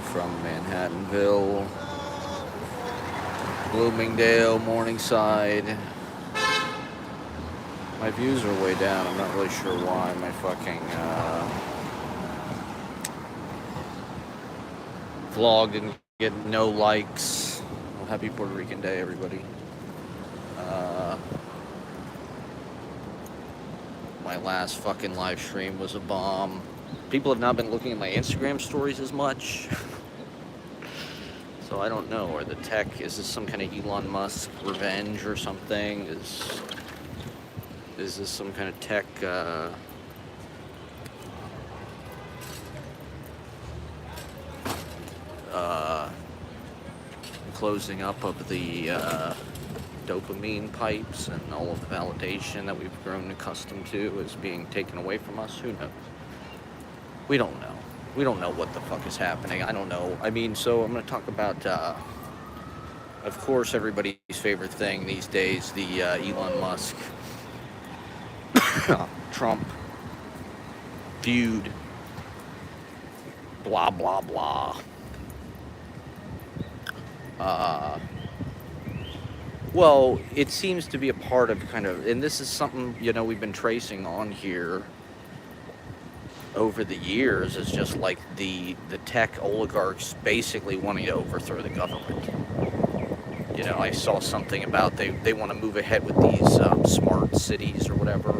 from Manhattanville, Bloomingdale, Morningside. My views are way down. I'm not really sure why. My fucking vlog didn't get no likes. Well, happy Puerto Rican Day, everybody. Uh, my last fucking live stream was a bomb. People have not been looking at my Instagram stories as much. So I don't know. Or the tech, is this some kind of Elon Musk revenge or something? Is this some kind of tech closing up of the dopamine pipes and all of the validation that we've grown accustomed to is being taken away from us? Who knows? We don't know. We don't know what the fuck is happening. I don't know. I mean, so I'm going to talk about, of course, everybody's favorite thing these days, the Elon Musk Trump feud, blah, blah, blah. Well, it seems to be a part of kind of, and this is something, we've been tracing on here over the years, is just like the tech oligarchs basically wanting to overthrow the government. I saw something about they want to move ahead with these smart cities or whatever.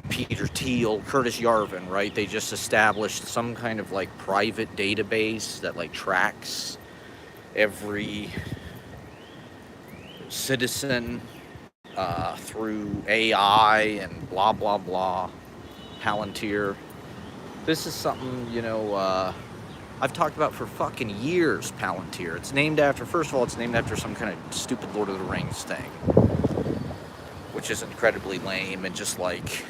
Peter Thiel, Curtis Yarvin, right? They just established some kind of like private database that like tracks every citizen through AI and blah, blah, blah. Palantir. This is something, I've talked about for fucking years, Palantir. It's named after, first of all, it's named after some kind of stupid Lord of the Rings thing, which is incredibly lame and just like,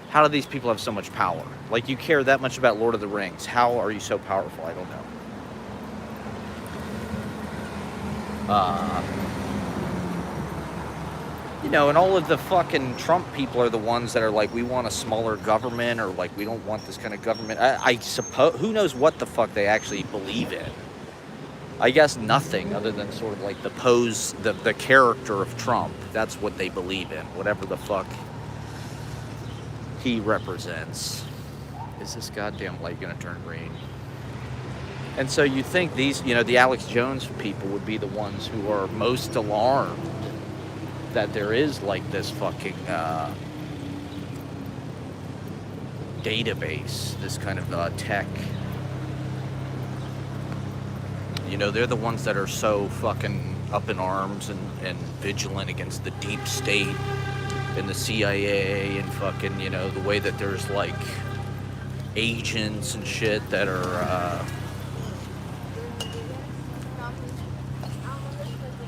how do these people have so much power? Like, you care that much about Lord of the Rings. How are you so powerful? I don't know. And all of the fucking Trump people are the ones that are like, we want a smaller government, or like, we don't want this kind of government. I suppose, who knows what the fuck they actually believe in? I guess nothing other than sort of like the character of Trump. That's what they believe in, whatever the fuck he represents. Is this goddamn light gonna turn green? And so you think these, the Alex Jones people would be the ones who are most alarmed that there is like this fucking database, this kind of tech. They're the ones that are so fucking up in arms and vigilant against the deep state and the CIA and fucking, the way that there's like agents and shit that are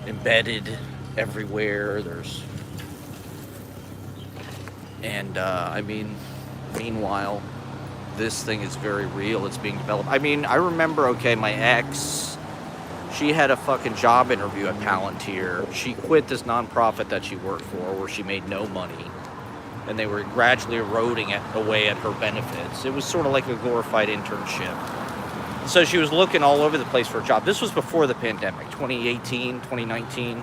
embedded everywhere. Meanwhile, this thing is very real. It's being developed. I remember, my ex, she had a fucking job interview at Palantir. She quit this nonprofit that she worked for where she made no money, and they were gradually eroding away at her benefits. It was sort of like a glorified internship. So she was looking all over the place for a job. This was before the pandemic, 2018, 2019.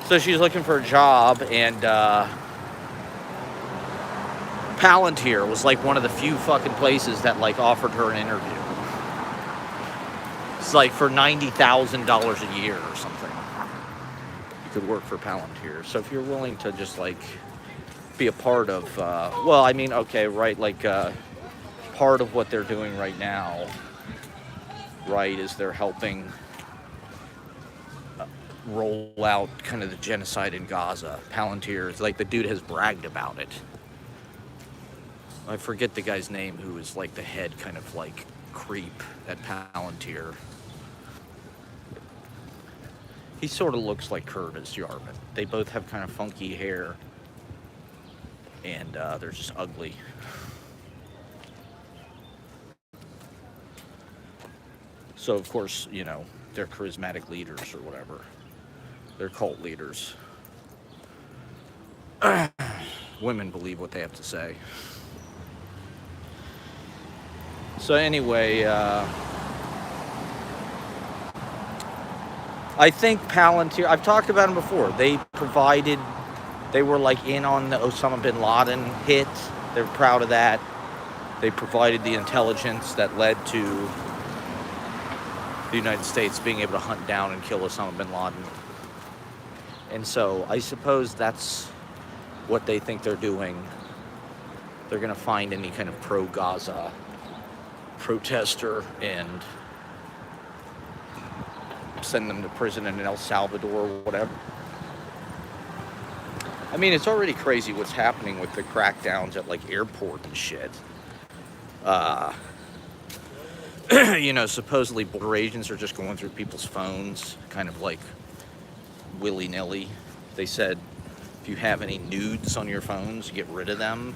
So she was looking for a job, and Palantir was like one of the few fucking places that like offered her an interview. It's like for $90,000 a year or something. You could work for Palantir. So if you're willing to just like be a part of, part of what they're doing right now, right, is they're helping roll out kind of the genocide in Gaza. Palantir, like, the dude has bragged about it. I forget the guy's name who is like the head kind of like creep at Palantir. He sort of looks like Curtis Yarvin. They both have kind of funky hair, and they're just ugly. So of course, they're charismatic leaders or whatever. They're cult leaders. Women believe what they have to say. So anyway, I think Palantir, I've talked about them before. They were like in on the Osama bin Laden hit. They're proud of that. They provided the intelligence that led to the United States being able to hunt down and kill Osama bin Laden. And so I suppose that's what they think they're doing. They're going to find any kind of pro-Gaza protester and send them to prison in El Salvador or whatever. I mean, it's already crazy what's happening with the crackdowns at like airport and shit. You know, supposedly border agents are just going through people's phones, kind of like willy-nilly. They said if you have any nudes on your phones, get rid of them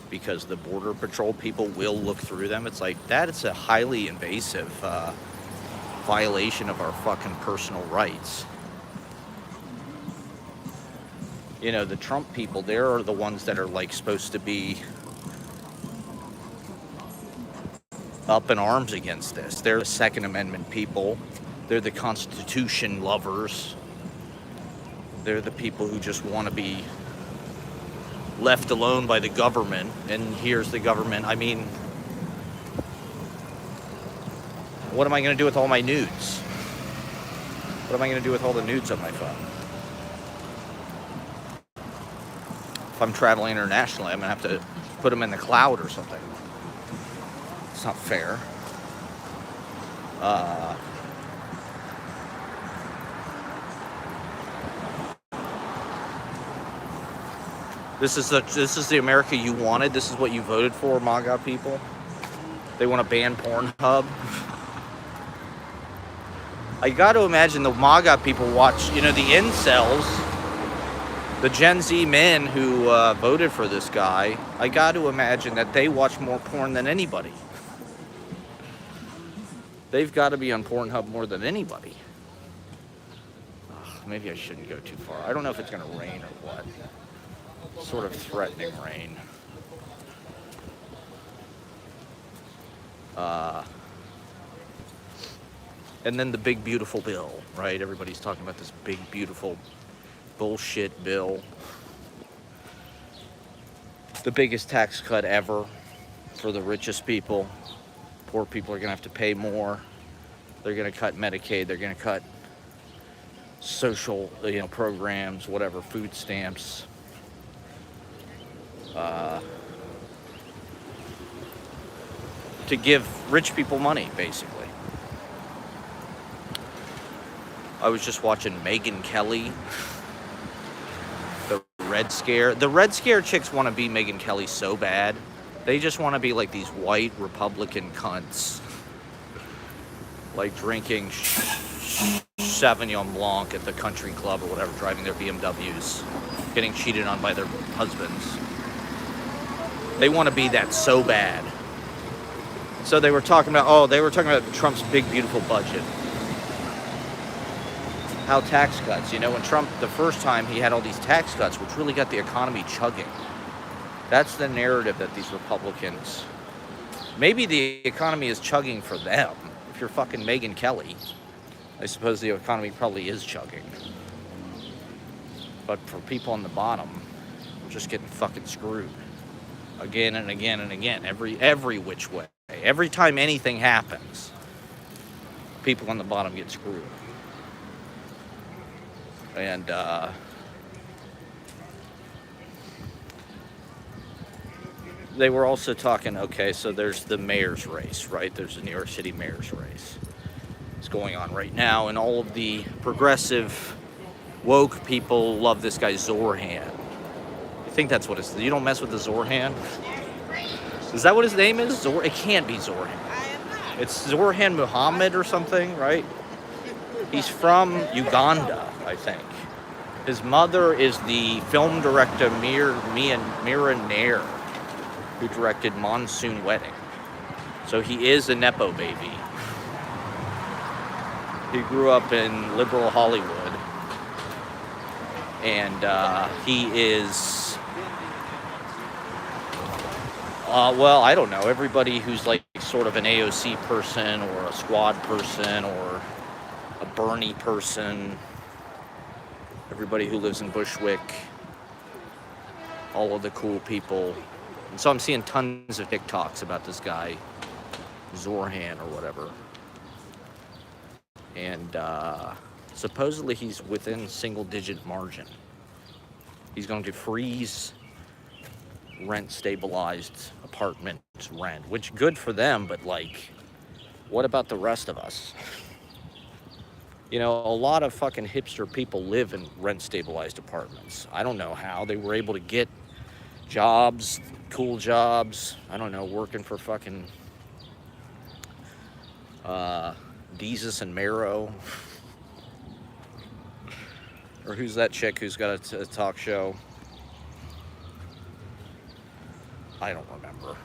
because the border patrol people will look through them. It's like that. It's a highly invasive violation of our fucking personal rights. You know, the Trump people, they're the ones that are like supposed to be up in arms against this. They're the Second Amendment people. They're the Constitution lovers. They're the people who just want to be left alone by the government. And here's the government. I mean, what am I going to do with all my nudes? What am I going to do with all the nudes on my phone? If I'm traveling internationally, I'm going to have to put them in the cloud or something. It's not fair. This is the America you wanted. This is what you voted for, MAGA people. They want to ban Pornhub. I got to imagine the MAGA people watch, you know, the incels, the Gen Z men who voted for this guy. I got to imagine that they watch more porn than anybody. They've got to be on Pornhub more than anybody. Ugh, maybe I shouldn't go too far. I don't know if it's going to rain or what. Sort of threatening rain. And then the big beautiful bill, right? Everybody's talking about this big beautiful bullshit bill. The biggest tax cut ever for the richest people. Poor people are going to have to pay more. They're going to cut Medicaid. They're going to cut social, you know, programs, whatever, food stamps. To give rich people money, basically. I was just watching Megyn Kelly, the Red Scare. The Red Scare chicks want to be Megyn Kelly so bad. They just want to be like these white Republican cunts. Like drinking Sauvignon Blanc at the country club or whatever, driving their BMWs, getting cheated on by their husbands. They want to be that so bad. So they were talking about, Trump's big, beautiful budget. How tax cuts, you know, when Trump, the first time he had all these tax cuts, which really got the economy chugging. That's the narrative that these Republicans, maybe the economy is chugging for them. If you're fucking Megyn Kelly, I suppose the economy probably is chugging. But for people on the bottom, we're just getting fucking screwed. Again and again and again, every which way. Every time anything happens, people on the bottom get screwed. And they were also talking, okay, so there's the mayor's race, right? There's the New York City mayor's race. It's going on right now, and all of the progressive, woke people love this guy Zorhan. I think that's what it's. You don't mess with the Zorhan? Is that what his name is? It can't be Zorhan. It's Zorhan Muhammad or something, right? He's from Uganda, I think. His mother is the film director Mira Nair, who directed Monsoon Wedding. So he is a Nepo baby. He grew up in liberal Hollywood. And he is Well, I don't know. Everybody who's like sort of an AOC person or a squad person or a Bernie person, everybody who lives in Bushwick, all of the cool people. And so I'm seeing tons of TikToks about this guy, Zorhan or whatever. And supposedly he's within single-digit margin. He's going to freeze rent-stabilized apartment rent, which good for them, but like, what about the rest of us? You know, a lot of fucking hipster people live in rent-stabilized apartments. I don't know how they were able to get jobs, cool jobs. I don't know, working for fucking Desus and Mero. Or who's that chick who's got a talk show? I don't remember.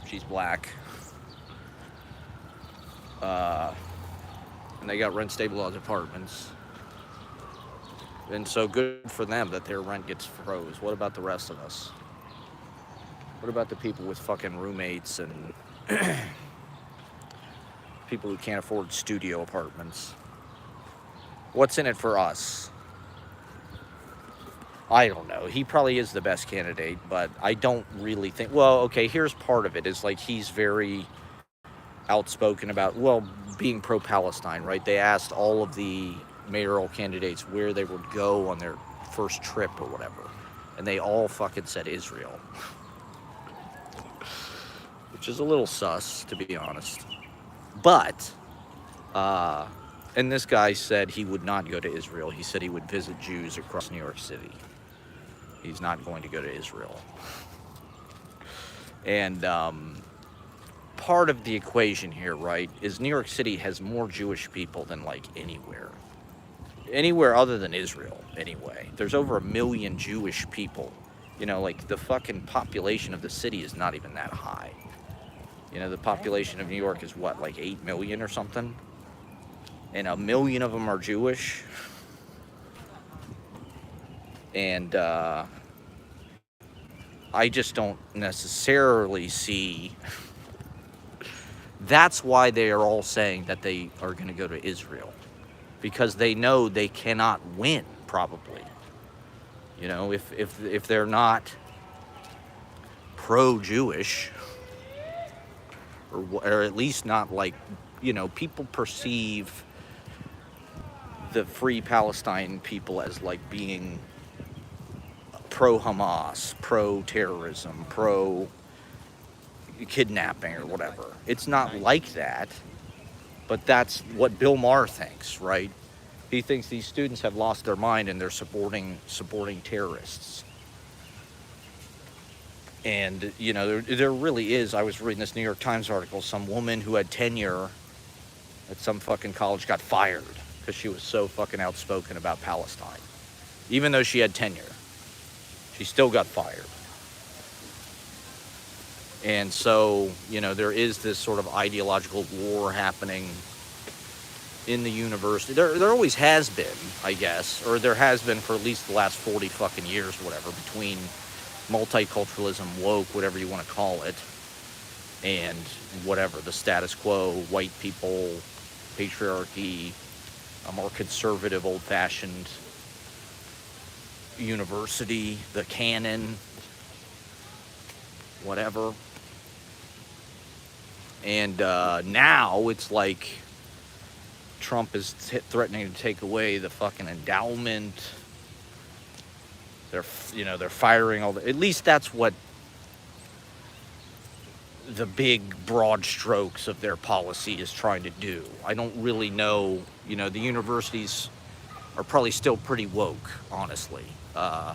She's black. And they got rent-stabilized apartments. And so good for them that their rent gets froze. What about the rest of us? What about the people with fucking roommates and people who can't afford studio apartments? What's in it for us? I don't know. He probably is the best candidate, but I don't really think... Well, okay, here's part of it. Is like he's very outspoken about, well, being pro-Palestine, right? They asked all of the mayoral candidates where they would go on their first trip or whatever. And they all fucking said Israel. Which is a little sus, to be honest. But, and this guy said he would not go to Israel. He said he would visit Jews across New York City. He's not going to go to Israel. And part of the equation here, right, is New York City has more Jewish people than, like, anywhere. Anywhere other than Israel, anyway. There's over 1 million Jewish people. You know, like, the fucking population of the city is not even that high. You know, the population of New York is what, like 8 million or something? And 1 million of them are Jewish. And I just don't necessarily see... That's why they are all saying that they are going to go to Israel. Because they know they cannot win, probably. You know, if they're not pro-Jewish... Or at least not like, you know, people perceive the Free Palestine people as like being pro-Hamas, pro-terrorism, pro-kidnapping or whatever. It's not like that, but that's what Bill Maher thinks, right? He thinks these students have lost their mind and they're supporting terrorists. And, you know, there really is, I was reading this New York Times article, some woman who had tenure at some fucking college got fired because she was so fucking outspoken about Palestine. Even though she had tenure, she still got fired. And so, you know, there is this sort of ideological war happening in the university. There always has been, I guess, or there has been for at least the last 40 fucking years, whatever, between multiculturalism, woke, whatever you want to call it, and whatever, the status quo, white people, patriarchy, a more conservative, old-fashioned university, the canon, whatever. And now it's like Trump is threatening to take away the fucking endowment. They're firing all the... At least that's what the big broad strokes of their policy is trying to do. I don't really know. You know, the universities are probably still pretty woke, honestly. I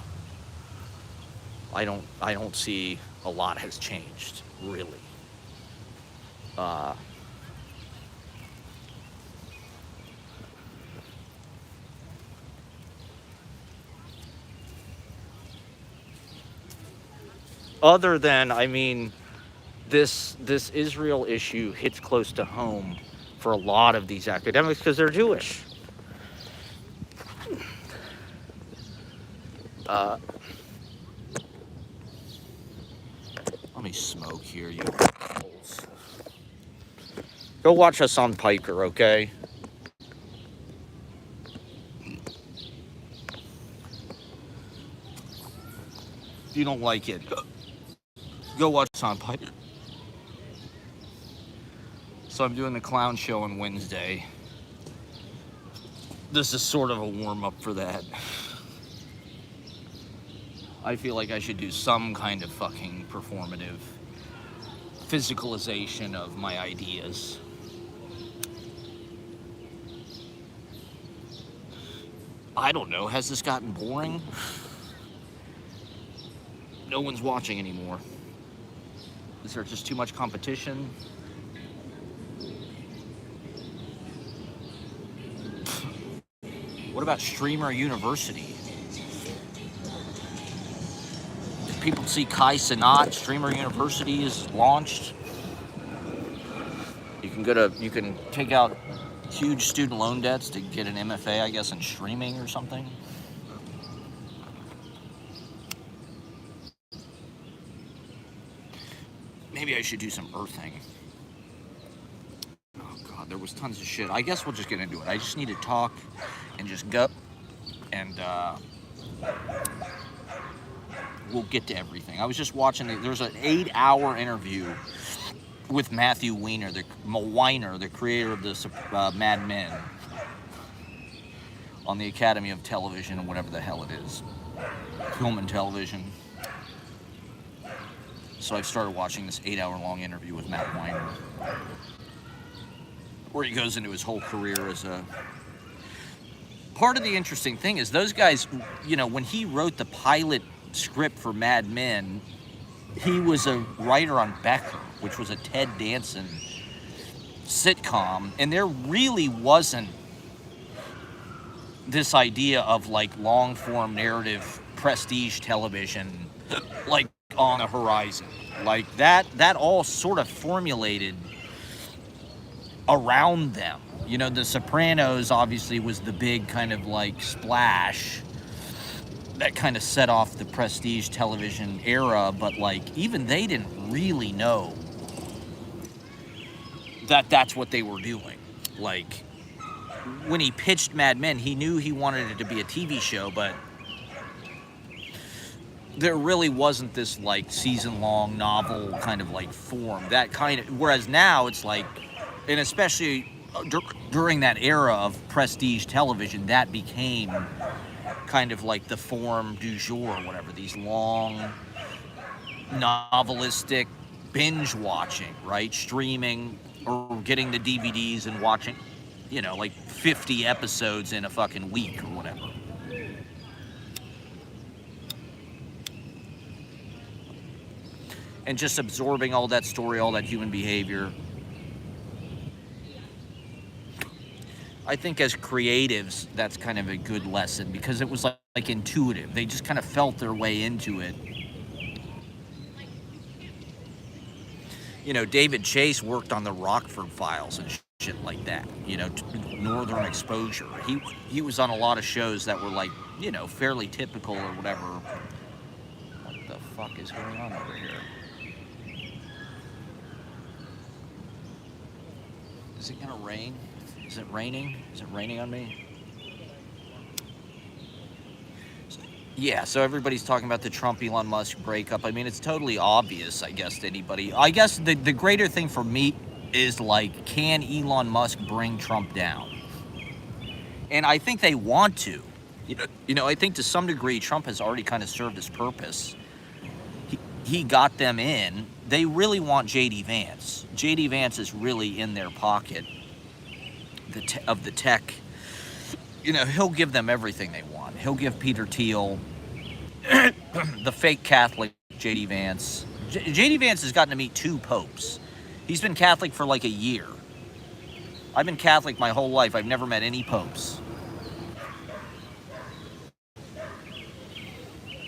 don't see a lot has changed, really. Other than, I mean, this Israel issue hits close to home for a lot of these academics because they're Jewish. Let me me smoke here, you assholes. Go watch us on Piker, okay? If you don't like it, go watch us on Piker. So I'm doing the clown show on Wednesday. This is sort of a warm-up for that. I feel like I should do some kind of fucking performative physicalization of my ideas. I don't know, has this gotten boring? No one's watching anymore. Is there just too much competition? What about Streamer University? Did people see Kai Cenat? Streamer University is launched. You can take out huge student loan debts to get an MFA, I guess, in streaming or something. Maybe I should do some earthing. Oh God, there was tons of shit. I guess we'll just get into it. I just need to talk and just go, and we'll get to everything. I was just watching, there's an 8-hour interview with Matthew Weiner, the creator of the Mad Men, on the Academy of Television, or whatever the hell it is, film and television. So I've started watching this 8-hour-long interview with Matt Weiner, where he goes into his whole career as a... Part of the interesting thing is those guys, you know, when he wrote the pilot script for Mad Men, he was a writer on Becker, which was a Ted Danson sitcom, and there really wasn't this idea of like long-form narrative prestige television like on the horizon. Like that all sort of formulated around them. You know, The Sopranos obviously was the big kind of like splash that kind of set off the prestige television era, but like even they didn't really know that that's what they were doing. Like when he pitched Mad Men, he knew he wanted it to be a TV show, but there really wasn't this like season-long novel kind of like form. That kind of, whereas now it's like, and especially during that era of prestige television, that became kind of like the form du jour or whatever, these long novelistic binge watching, right? Streaming or getting the DVDs and watching, you know, like 50 episodes in a fucking week or whatever. And just absorbing all that story, all that human behavior. I think as creatives, that's kind of a good lesson because it was like intuitive. They just kind of felt their way into it. You know, David Chase worked on the Rockford Files and shit like that. You know, Northern Exposure. He was on a lot of shows that were like, you know, fairly typical or whatever. What the fuck is going on over here? Is it gonna rain? Is it raining? Is it raining on me? Yeah, so everybody's talking about the Trump-Elon Musk breakup. I mean, it's totally obvious, I guess, to anybody. I guess the greater thing for me is, like, can Elon Musk bring Trump down? And I think they want to. You know, I think to some degree Trump has already kind of served his purpose. He got them in. They really want J.D. Vance. J.D. Vance is really in their pocket of the tech. You know, he'll give them everything they want. He'll give Peter Thiel, the fake Catholic J.D. Vance. J.D. Vance has gotten to meet 2 popes. He's been Catholic for like a year. I've been Catholic my whole life. I've never met any popes.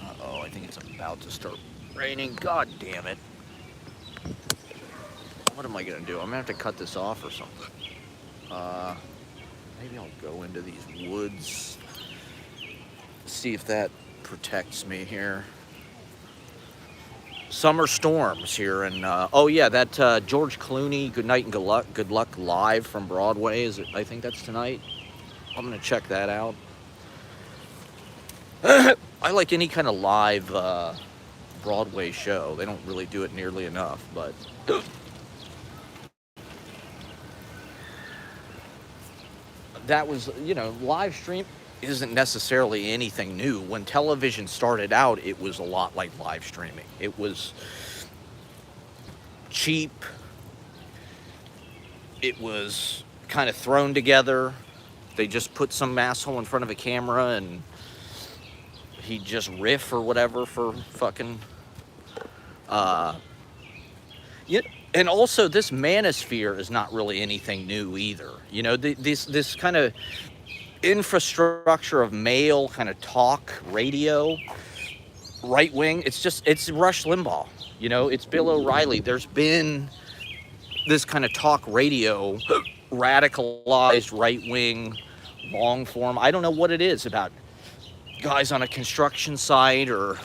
Uh-oh, I think it's about to start raining. God damn it. What am I gonna do? I'm gonna have to cut this off or something. Maybe I'll go into these woods, see if that protects me here. Summer storms here, and oh yeah, that George Clooney Good Night and Good Luck live from Broadway is it? I think that's tonight. I'm gonna check that out. I like any kind of live Broadway show. They don't really do it nearly enough, but that was, live stream isn't necessarily anything new. When television started out, it was a lot like live streaming. It was cheap. It was kind of thrown together. They just put some asshole in front of a camera and he'd just riff or whatever for fucking yeah. And also, this manosphere is not really anything new either. This kind of infrastructure of male kind of talk radio, right wing. It's Rush Limbaugh. It's Bill O'Reilly. There's been this kind of talk radio, radicalized right wing, long form. I don't know what it is about guys on a construction site or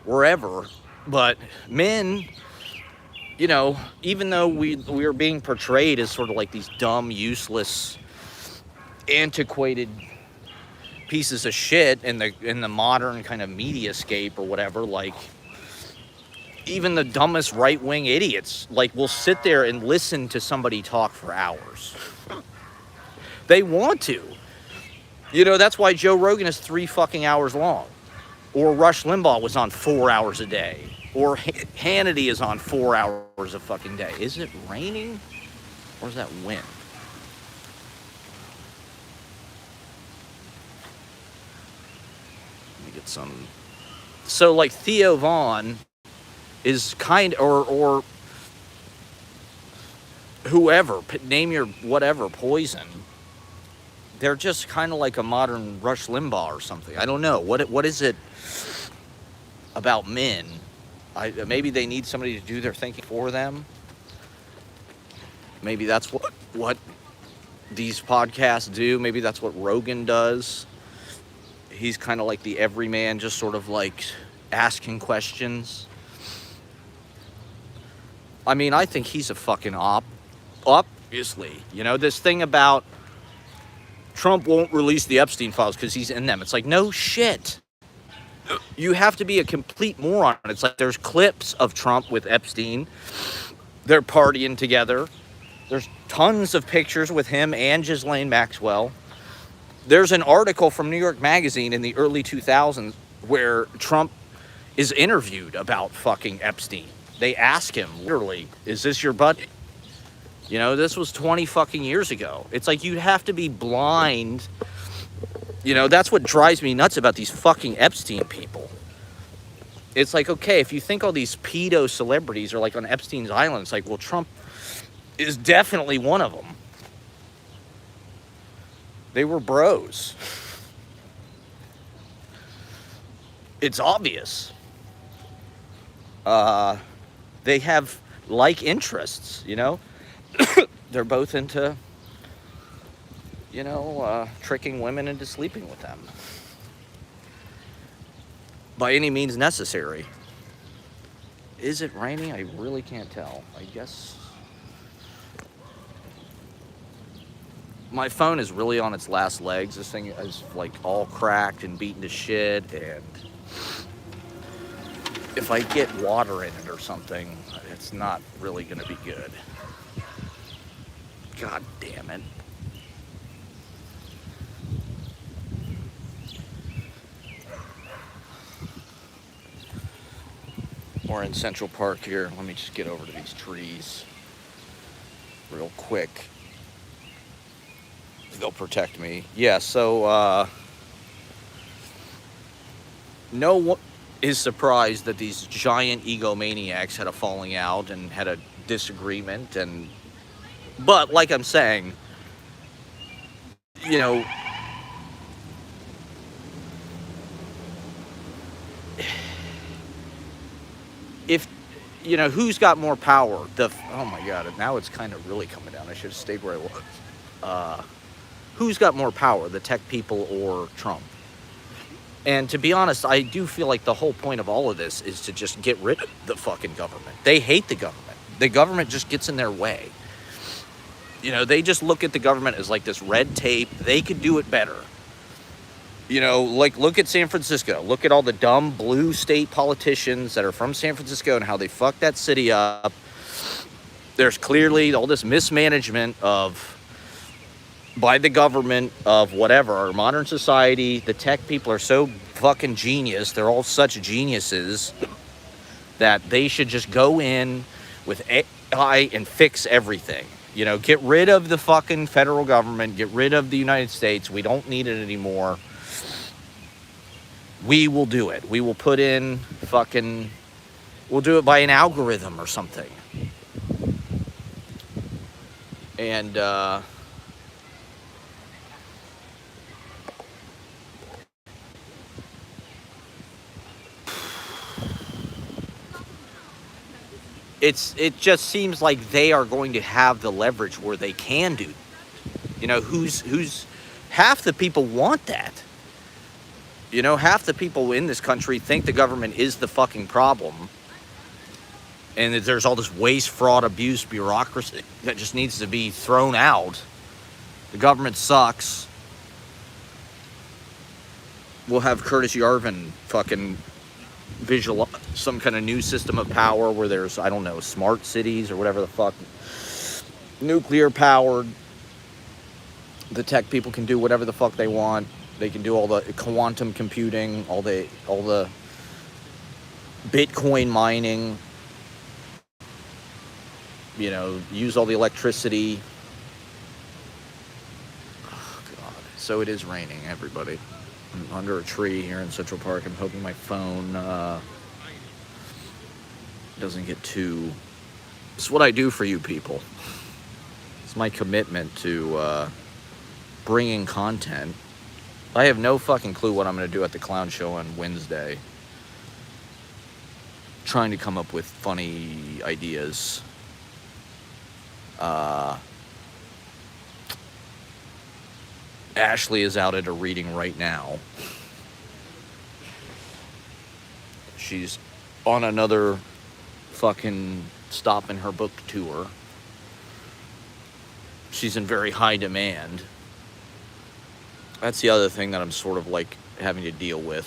wherever, but men, even though we are being portrayed as sort of like these dumb, useless, antiquated pieces of shit in the modern kind of mediascape or whatever, like even the dumbest right-wing idiots will sit there and listen to somebody talk for hours. They want to. That's why Joe Rogan is 3 fucking hours long. Or Rush Limbaugh was on 4 hours a day. Or Hannity is on 4 hours a fucking day. Is it raining? Or is that wind? Let me get some. So like Theo Vaughn is or whoever, name your whatever poison. They're just kind of like a modern Rush Limbaugh or something. I don't know. What is it about men? Maybe they need somebody to do their thinking for them. Maybe that's what these podcasts do. Maybe that's what Rogan does. He's kind of like the everyman, just sort of like asking questions. I mean, I think he's a fucking obviously. This thing about Trump won't release the Epstein files because he's in them. It's like, no shit. You have to be a complete moron. It's like there's clips of Trump with Epstein. They're partying together. There's tons of pictures with him and Ghislaine Maxwell. There's an article from New York Magazine in the early 2000s where Trump is interviewed about fucking Epstein. They ask him, literally, is this your buddy? This was 20 fucking years ago. It's like you have to be blind. That's what drives me nuts about these fucking Epstein people. It's like, okay, if you think all these pedo celebrities are like on Epstein's island, it's like, well, Trump is definitely one of them. They were bros. It's obvious. They have like interests, They're both into, tricking women into sleeping with them. By any means necessary. Is it raining? I really can't tell. I guess. My phone is really on its last legs. This thing is like all cracked and beaten to shit, and if I get water in it or something, it's not really gonna be good. God damn it. We're in Central Park here. Let me just get over to these trees real quick. They'll protect me. Yeah, so no one is surprised that these giant egomaniacs had a falling out and had a disagreement, but like I'm saying, if who's got more power? Oh my god, now it's kind of really coming down. I should have stayed where I was. Who's got more power, the tech people or Trump? And to be honest, I do feel like the whole point of all of this is to just get rid of the fucking government. They hate the government. The government just gets in their way. You know, they just look at the government as like this red tape. They could do it better. You know, like look at San Francisco. Look at all the dumb blue state politicians that are from San Francisco and how they fucked that city up. There's clearly all this mismanagement by the government of whatever, our modern society. The tech people are so fucking genius. They're all such geniuses that they should just go in with AI and fix everything. You know, get rid of the fucking federal government, get rid of the United States. We don't need it anymore. We will do it. We will put in we'll do it by an algorithm or something. And, it just seems like they are going to have the leverage where they can do. You know, who's half the people want that. You know, half the people in this country think the government is the fucking problem. And that there's all this waste, fraud, abuse, bureaucracy that just needs to be thrown out. The government sucks. We'll have Curtis Yarvin fucking visualize some kind of new system of power where there's, I don't know, smart cities or whatever the fuck. Nuclear powered. The tech people can do whatever the fuck they want. They can do all the quantum computing, all the Bitcoin mining. You know, use all the electricity. Oh, God. So it is raining, everybody. I'm under a tree here in Central Park. I'm hoping my phone doesn't get too... It's what I do for you people. It's my commitment to bringing content. I have no fucking clue what I'm going to do at the clown show on Wednesday. Trying to come up with funny ideas. Ashley is out at a reading right now. She's on another fucking stop in her book tour. She's in very high demand. That's the other thing that I'm sort of like having to deal with.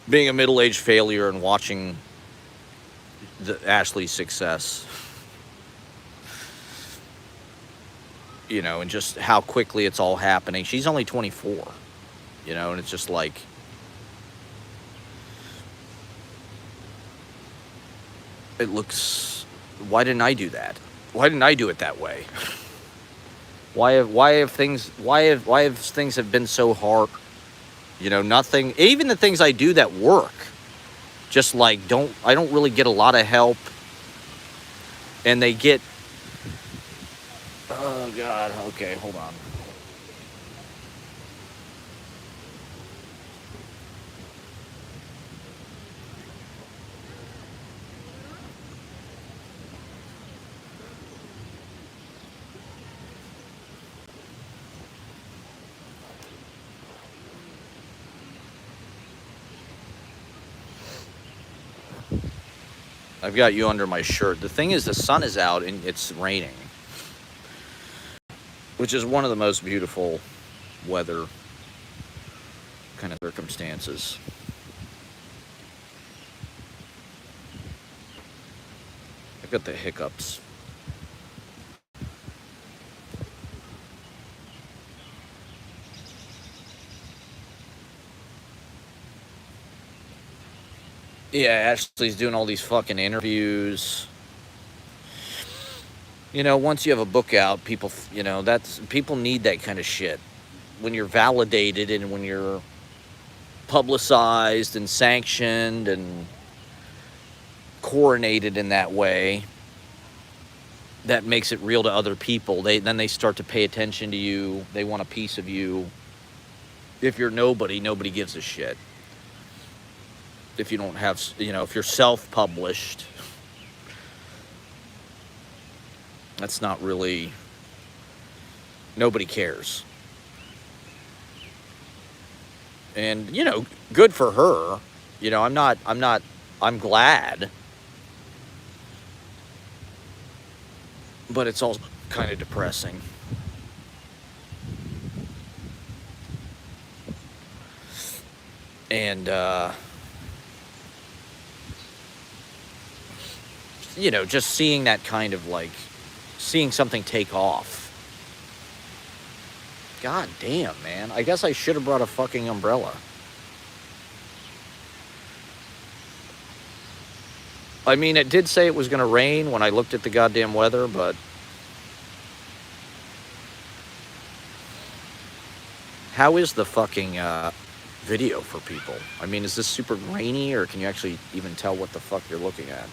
Being a middle-aged failure and watching Ashley's success. You know, and just how quickly it's all happening. She's only 24, you know, and it's just like, it looks, why didn't I do that? Why didn't I do it that way? Why have things have been so hard? You know, nothing, even the things I do that work, just like I don't really get a lot of help, and they get, oh God, okay, hold on. I've got you under my shirt. The thing is, the sun is out and it's raining, which is one of the most beautiful weather kind of circumstances. I've got the hiccups. Yeah, Ashley's doing all these fucking interviews. You know, once you have a book out, people, you know, people need that kind of shit. When you're validated and when you're publicized and sanctioned and coronated in that way, that makes it real to other people. Then they start to pay attention to you. They want a piece of you. If you're nobody gives a shit. If you don't have, you know, if you're self-published, that's not really, nobody cares. And, good for her. I'm glad, but it's all kind of depressing. And, just seeing that kind of seeing something take off. God damn, man. I guess I should have brought a fucking umbrella. I mean, it did say it was going to rain when I looked at the goddamn weather, but how is the fucking video for people? I mean, is this super grainy, or can you actually even tell what the fuck you're looking at?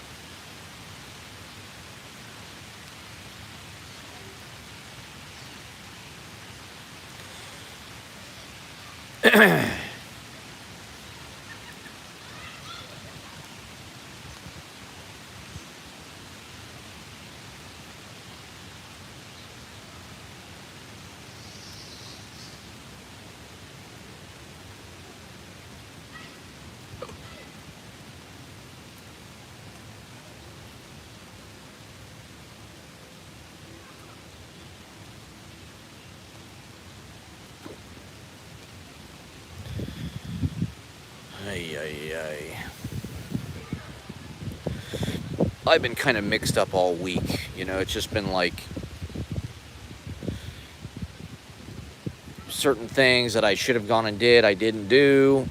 I've been kind of mixed up all week. It's just been certain things that I should have gone and did, I didn't do.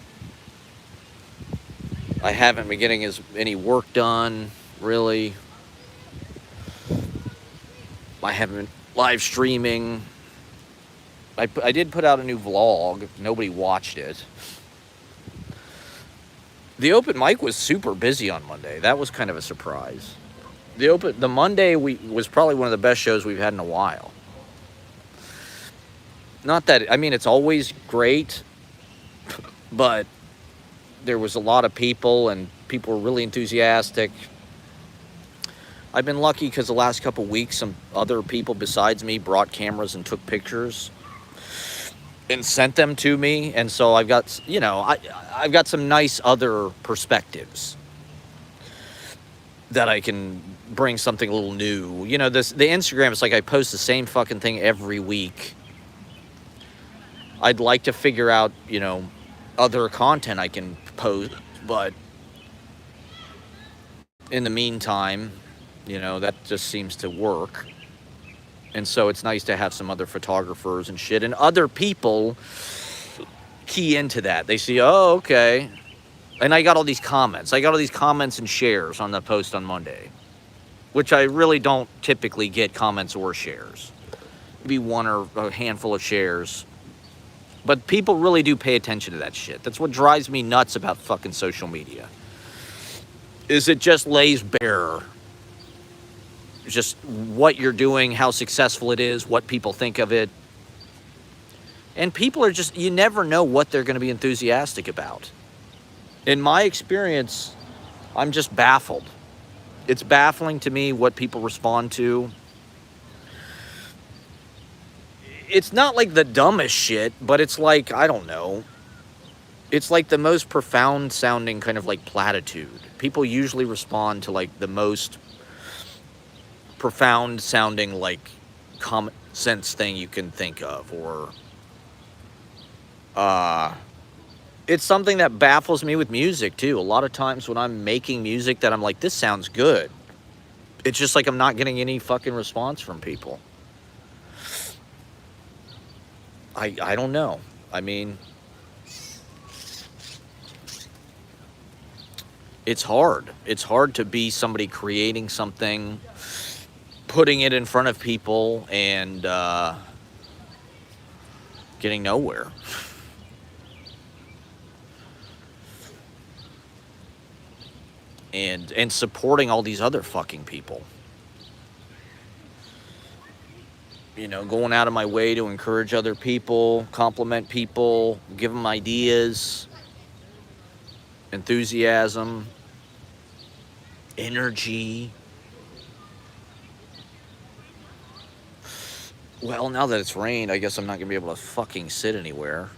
I haven't been getting any work done, really. I haven't been live streaming. I did put out a new vlog. Nobody watched it. The open mic was super busy on Monday. That was kind of a surprise. The Monday was probably one of the best shows we've had in a while. Not that, I mean, it's always great, but there was a lot of people, and people were really enthusiastic. I've been lucky because the last couple weeks, some other people besides me brought cameras and took pictures and sent them to me, and so I've got, I've got some nice other perspectives that I can bring something a little new. The Instagram, it's like I post the same fucking thing every week. I'd like to figure out, other content I can post, but in the meantime, that just seems to work. And so it's nice to have some other photographers and shit, and other people key into that. They see, oh, okay. And I got all these comments. And shares on the post on Monday, which I really don't typically get comments or shares. Maybe one or a handful of shares. But people really do pay attention to that shit. That's what drives me nuts about fucking social media. Is it just lays bare just what you're doing, how successful it is, what people think of it. And people are just, you never know what they're going to be enthusiastic about. In my experience, I'm just baffled. It's baffling to me what people respond to. It's not like the dumbest shit, but it's like, I don't know. It's like the most profound sounding kind of like platitude. People usually respond to like the most profound sounding like common sense thing you can think of, or it's something that baffles me with music too. A lot of times when I'm making music that I'm like, this sounds good, it's just like I'm not getting any fucking response from people. I don't know. I mean, it's hard. It's hard to be somebody creating something, putting it in front of people, and getting nowhere. And supporting all these other fucking people. You know, going out of my way to encourage other people, compliment people, give them ideas, enthusiasm, energy. Well, now that it's rained, I guess I'm not going to be able to fucking sit anywhere.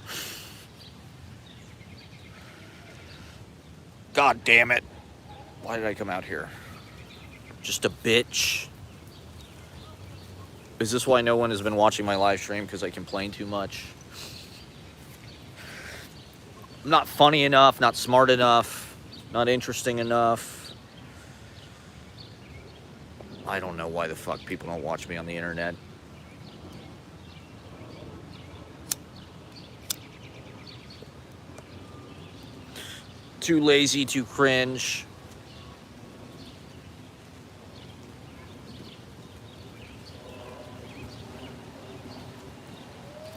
God damn it. Why did I come out here? Just a bitch. Is this why no one has been watching my live stream? Because I complain too much? I'm not funny enough, not smart enough, not interesting enough. I don't know why the fuck people don't watch me on the internet. Too lazy, too cringe.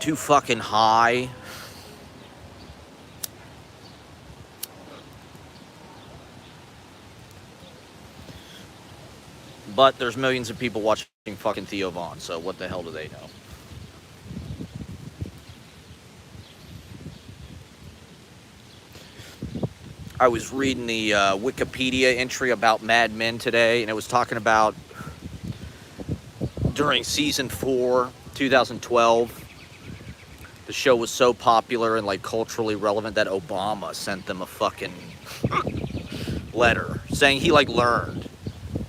Too fucking high. But there's millions of people watching fucking Theo Von, so what the hell do they know? I was reading the Wikipedia entry about Mad Men today, and it was talking about during season 4, 2012, the show was so popular and like culturally relevant that Obama sent them a fucking letter saying he like learned.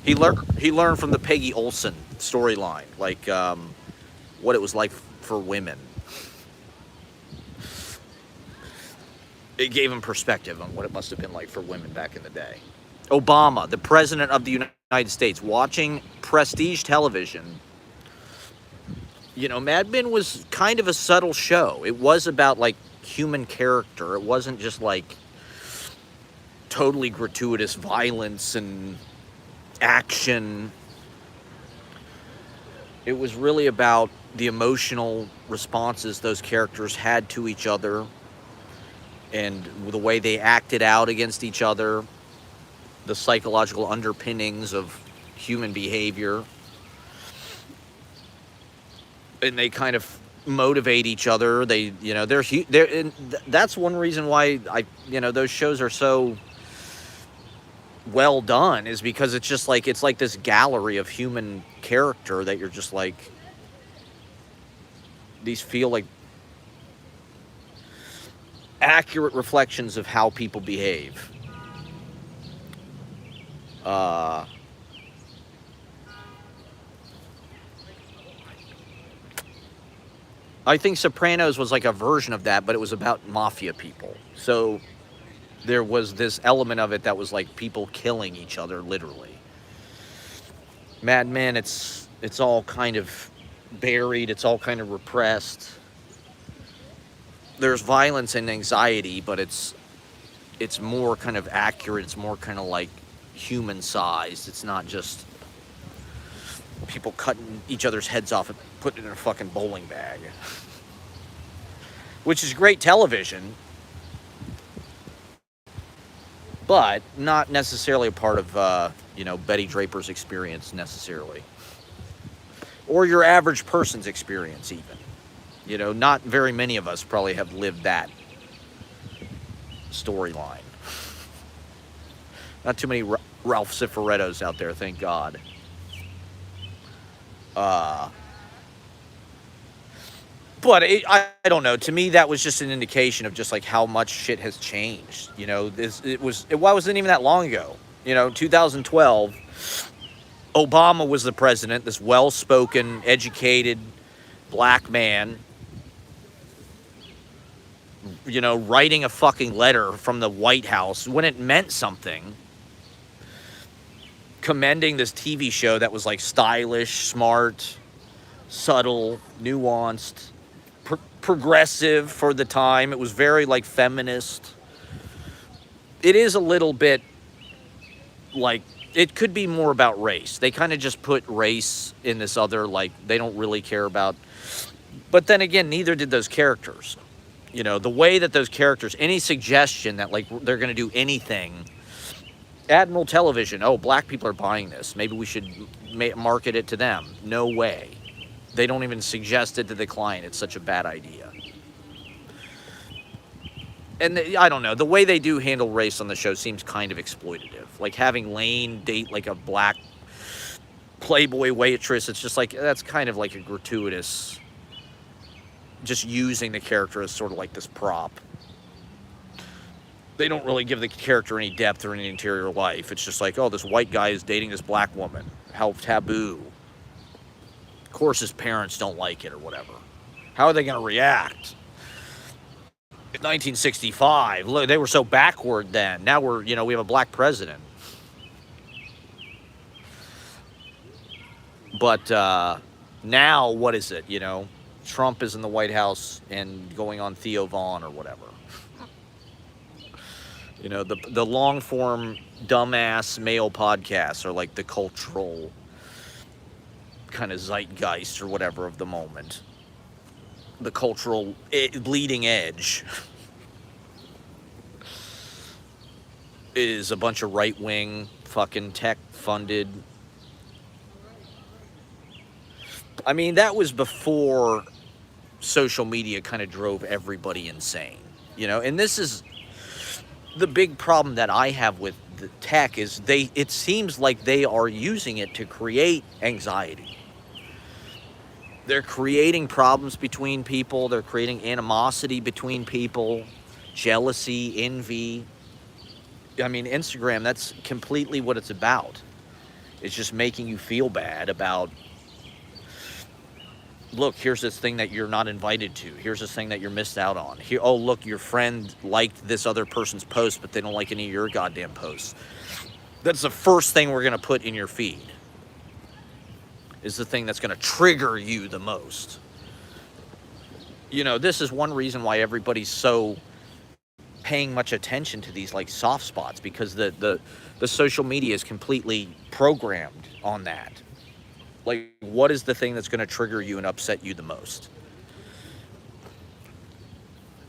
He learned from the Peggy Olson storyline, like what it was like for women. It gave him perspective on what it must have been like for women back in the day. Obama, the president of the United States, watching prestige television. You know, Mad Men was kind of a subtle show. It was about like human character. It wasn't just like totally gratuitous violence and action. It was really about the emotional responses those characters had to each other and the way they acted out against each other, the psychological underpinnings of human behavior. And they kind of motivate each other. They, you know, and that's one reason why those shows are so well done, is because it's just like, it's like this gallery of human character that you're just like, these feel like accurate reflections of how people behave. I think Sopranos was like a version of that, but it was about mafia people. So there was this element of it that was like people killing each other, literally. Mad Men, it's all kind of buried. It's all kind of repressed. There's violence and anxiety, but it's more kind of accurate. It's more kind of like human sized. It's not just people cutting each other's heads off and putting it in a fucking bowling bag. Which is great television, but not necessarily a part of, Betty Draper's experience necessarily. Or your average person's experience even. You know, not very many of us probably have lived that storyline. Not too many Ralph Cifarettos out there, thank God. But I don't know. To me, that was just an indication of just like how much shit has it wasn't even that long ago. 2012, Obama was the president, this well-spoken, educated black man, writing a fucking letter from the White House when it meant something, commending this TV show that was like stylish, smart, subtle, nuanced, progressive for the time. It was very like feminist. It is a little bit like, it could be more about race. They kind of just put race in this other, like, they don't really care about. But then again, neither did those characters. The way that those characters, any suggestion that like they're going to do anything, Admiral Television, oh, black people are buying this, maybe we should market it to them. No way. They don't even suggest it to the client. It's such a bad idea. And I don't know, the way they do handle race on the show seems kind of exploitative. Like having Lane date like a black Playboy waitress, it's just like, that's kind of like a gratuitous, just using the character as sort of like this prop. They don't really give the character any depth or any interior life. It's just like, oh, this white guy is dating this black woman. How taboo. Of course his parents don't like it or whatever. How are they going to react? In 1965, look, they were so backward then. Now we have a black president. But now, what is it? Trump is in the White House and going on Theo Vaughn or whatever. The long form dumbass male podcasts are like the cultural kind of zeitgeist or whatever of the moment. The cultural bleeding edge is a bunch of right wing fucking tech funded. I mean, that was before social media kind of drove everybody insane, and this is the big problem that I have with the tech is it seems like they are using it to create anxiety. They're creating problems between people. They're creating animosity between people, jealousy, envy. I mean, Instagram, that's completely what it's about. It's just making you feel bad about, look, here's this thing that you're not invited to. Here's this thing that you're missed out on. Here, oh, look, your friend liked this other person's post, but they don't like any of your goddamn posts. That's the first thing we're going to put in your feed. Is the thing that's going to trigger you the most. This is one reason why everybody's so paying much attention to these like soft spots, because the social media is completely programmed on that. Like, what is the thing that's going to trigger you and upset you the most?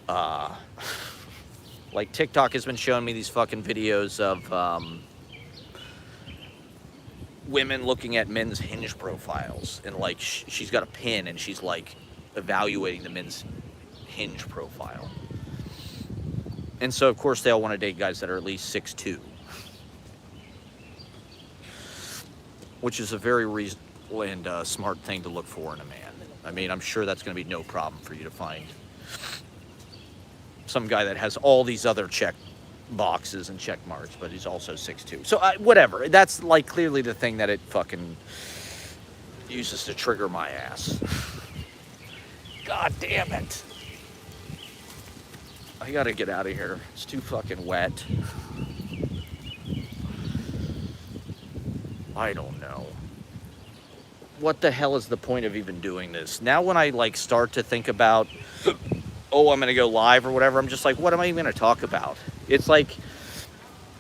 Like TikTok has been showing me these fucking videos of women looking at men's Hinge profiles, and like she's got a pin and she's like evaluating the men's Hinge profile. And so of course they all want to date guys that are at least 6'2", which is a very reasonable and smart thing to look for in a man. I mean, I'm sure that's going to be no problem for you to find some guy that has all these other check boxes and check marks, but he's also 6'2". So whatever. That's like clearly the thing that it fucking uses to trigger my ass. God damn it. I gotta get out of here. It's too fucking wet. I don't know. What the hell is the point of even doing this? Now when I like start to think about, oh, I'm gonna go live or whatever, I'm just like, what am I even gonna talk about? It's like,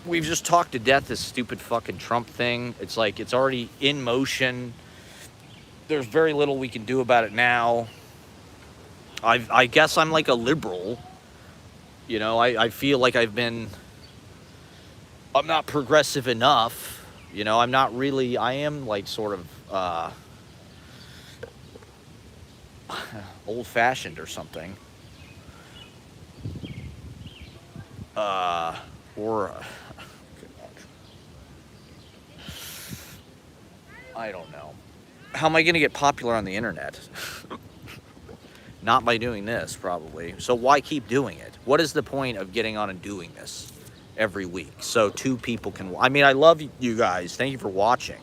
we've just talked to death this stupid fucking Trump thing. It's like, it's already in motion. There's very little we can do about it now. I guess I'm like a liberal. I feel like I'm not progressive enough. I'm not really, I am like sort of old-fashioned or something. I don't know. How am I going to get popular on the internet? Not by doing this, probably. So why keep doing it? What is the point of getting on and doing this every week? So 2 people can... I mean, I love you guys. Thank you for watching.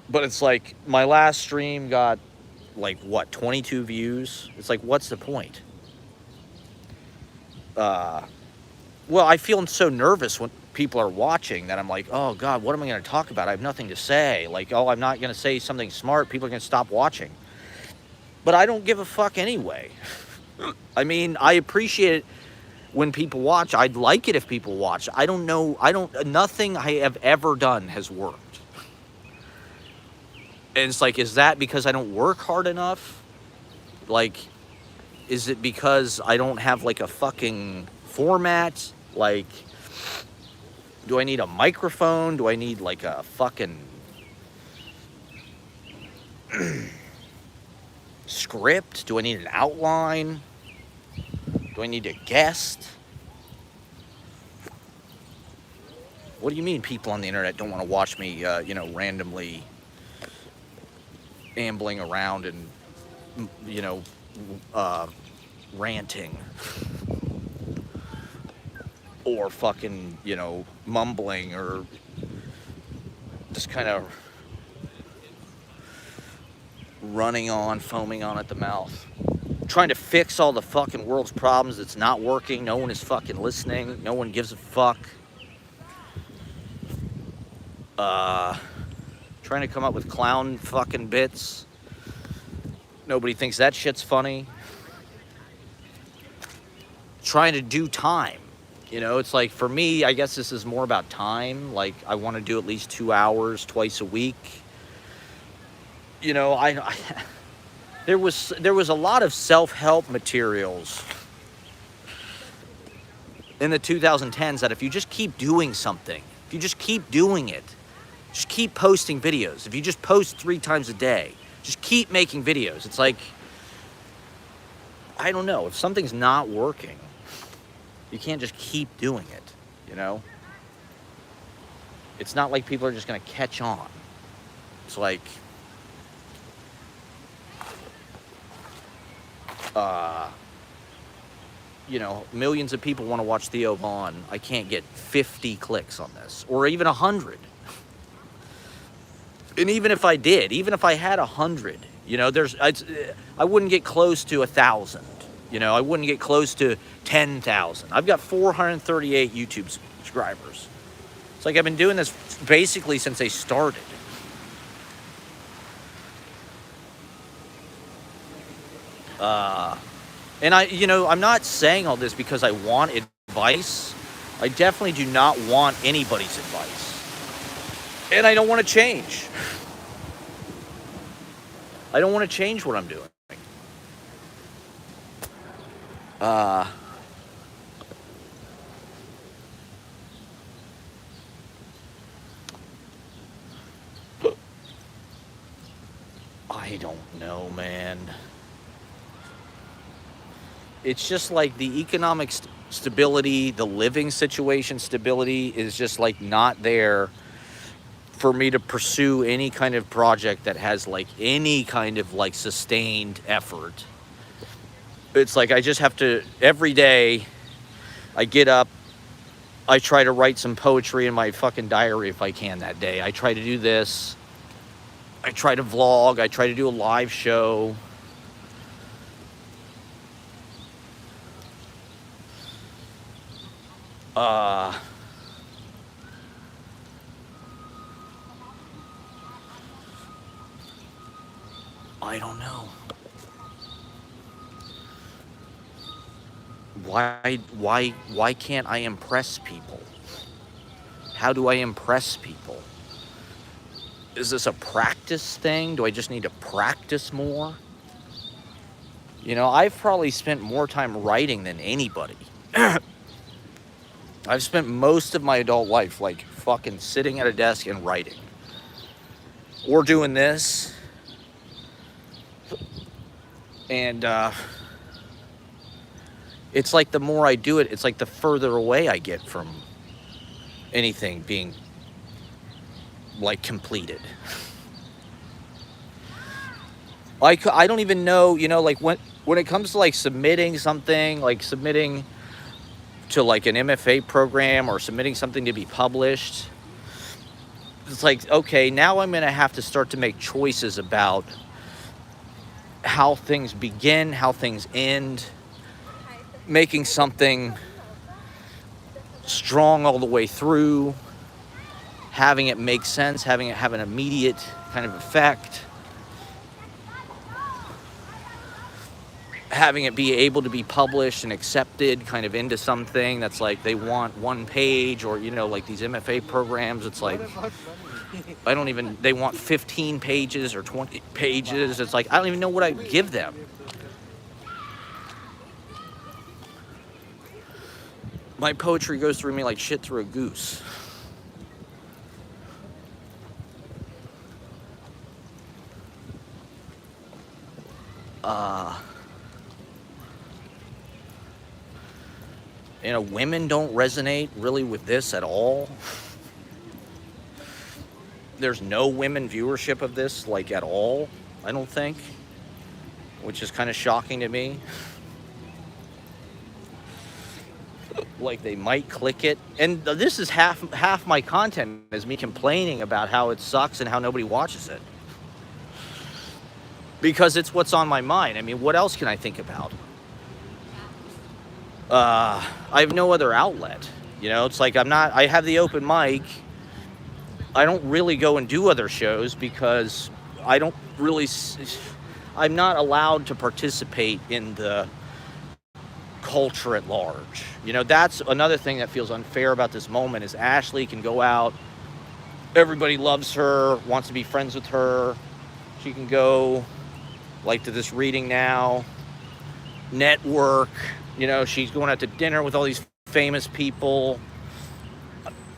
But it's like, my last stream got, like, what, 22 views? It's like, what's the point? Well, I feel so nervous when people are watching that I'm like, oh, God, what am I going to talk about? I have nothing to say. Like, oh, I'm not going to say something smart. People are going to stop watching. But I don't give a fuck anyway. I mean, I appreciate it when people watch. I'd like it if people watch. I don't know. Nothing I have ever done has worked. And it's like, is that because I don't work hard enough? Like, is it because I don't have like a fucking format? Like, do I need a microphone? Do I need like a fucking script? Do I need an outline? Do I need a guest? What do you mean people on the internet don't want to watch me, randomly ambling around and, ranting? or fucking, you know, mumbling or just kind of running on, foaming on at the mouth, trying to fix all the fucking world's problems. It's not working. No one is fucking listening. No one gives a fuck. Trying to come up with clown fucking bits. Nobody thinks that shit's funny. Trying to do time. You know, it's like, for me, I guess this is more about time. Like, I want to do at least 2 hours twice a week. You know, there was a lot of self-help materials in the 2010s that if you just keep doing something, if you just keep doing it, just keep posting videos. If you just post 3 times a day, just keep making videos. It's like, I don't know, if something's not working, you can't just keep doing it, you know? It's not like people are just gonna catch on. It's like, you know, millions of people want to watch Theo Von. I can't get 50 clicks on this, or even 100. And even if I did, even if I had 100, you know, I wouldn't get close to 1,000. You know, I wouldn't get close to 10,000. I've got 438 YouTube subscribers. It's like I've been doing this basically since they started. And you know, I'm not saying all this because I want advice. I definitely do not want anybody's advice. And I don't want to change. I don't want to change what I'm doing. I don't know, man. It's just like the economic stability, the living situation stability is just like not there for me to pursue any kind of project that has like any kind of like sustained effort. It's like I just have to, every day I get up, I try to write some poetry in my fucking diary if I can that day. I try to do this. I try to vlog. I try to do a live show. I don't know. Why can't I impress people? How do I impress people? Is this a practice thing? Do I just need to practice more? You know, I've probably spent more time writing than anybody. I've spent most of my adult life like fucking sitting at a desk and writing. Or doing this. And it's like the more I do it, it's like the further away I get from anything being like completed. I don't even know, you know, like when it comes to like submitting something, like submitting to like an MFA program or submitting something to be published, it's like, okay, now I'm going to have to start to make choices about how things begin, how things end, making something strong all the way through, having it make sense, having it have an immediate kind of effect, having it be able to be published and accepted kind of into something that's like they want one page, or, you know, like these MFA programs, it's like, they want 15 pages or 20 pages. It's like, I don't even know what I give them. My poetry goes through me like shit through a goose. You know, women don't resonate really with this at all. There's no women viewership of this, like, at all, I don't think, which is kind of shocking to me. like they might click it. And this is half my content is me complaining about how it sucks and how nobody watches it. Because it's what's on my mind. I mean, what else can I think about? I have no other outlet. You know, it's like I have the open mic. I don't really go and do other shows because I'm not allowed to participate in the culture at large. You know, that's another thing that feels unfair about this moment is Ashley can go out. Everybody loves her, wants to be friends with her. She can go like to this reading now, network. You know, she's going out to dinner with all these famous people.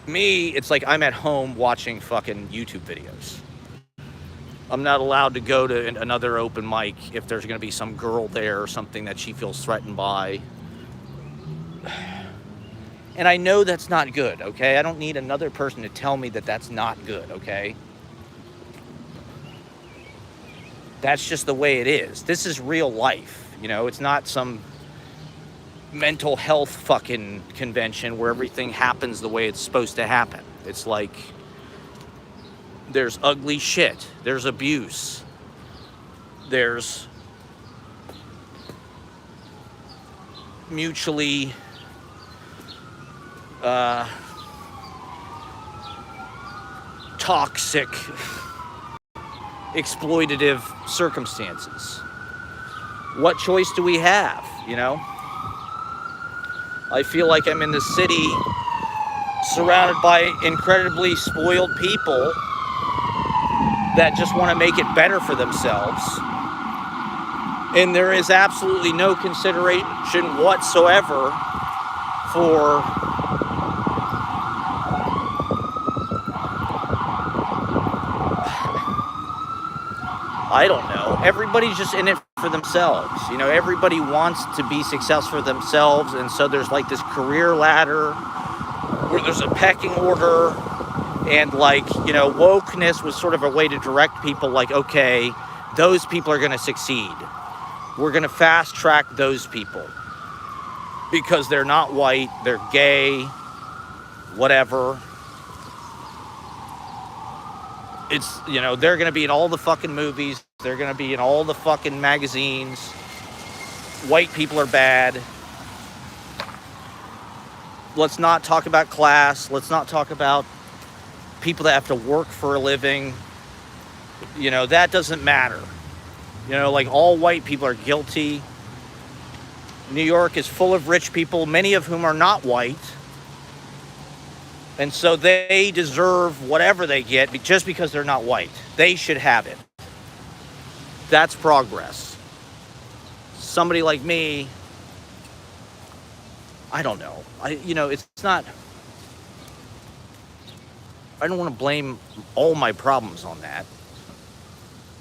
Me, it's like I'm at home watching fucking YouTube videos. I'm not allowed to go to another open mic if there's going to be some girl there or something that she feels threatened by. And I know that's not good, okay? I don't need another person to tell me that that's not good, okay? That's just the way it is. This is real life, you know? It's not some mental health fucking convention where everything happens the way it's supposed to happen. It's like there's ugly shit, there's abuse, there's mutually toxic, exploitative circumstances. What choice do we have, you know? I feel like I'm in the city surrounded by incredibly spoiled people that just want to make it better for themselves. And there is absolutely no consideration whatsoever for I don't know. Everybody's just in it for themselves. You know, everybody wants to be successful for themselves. And so there's like this career ladder where there's a pecking order. And like, you know, wokeness was sort of a way to direct people like, okay, those people are going to succeed. We're going to fast track those people because they're not white, they're gay, whatever. It's, you know, they're going to be in all the fucking movies. They're going to be in all the fucking magazines. White people are bad. Let's not talk about class. Let's not talk about people that have to work for a living. You know, that doesn't matter. You know, like all white people are guilty. New York is full of rich people, many of whom are not white. And so they deserve whatever they get just because they're not white. They should have it. That's progress. Somebody like me, I don't know. It's not, I don't want to blame all my problems on that.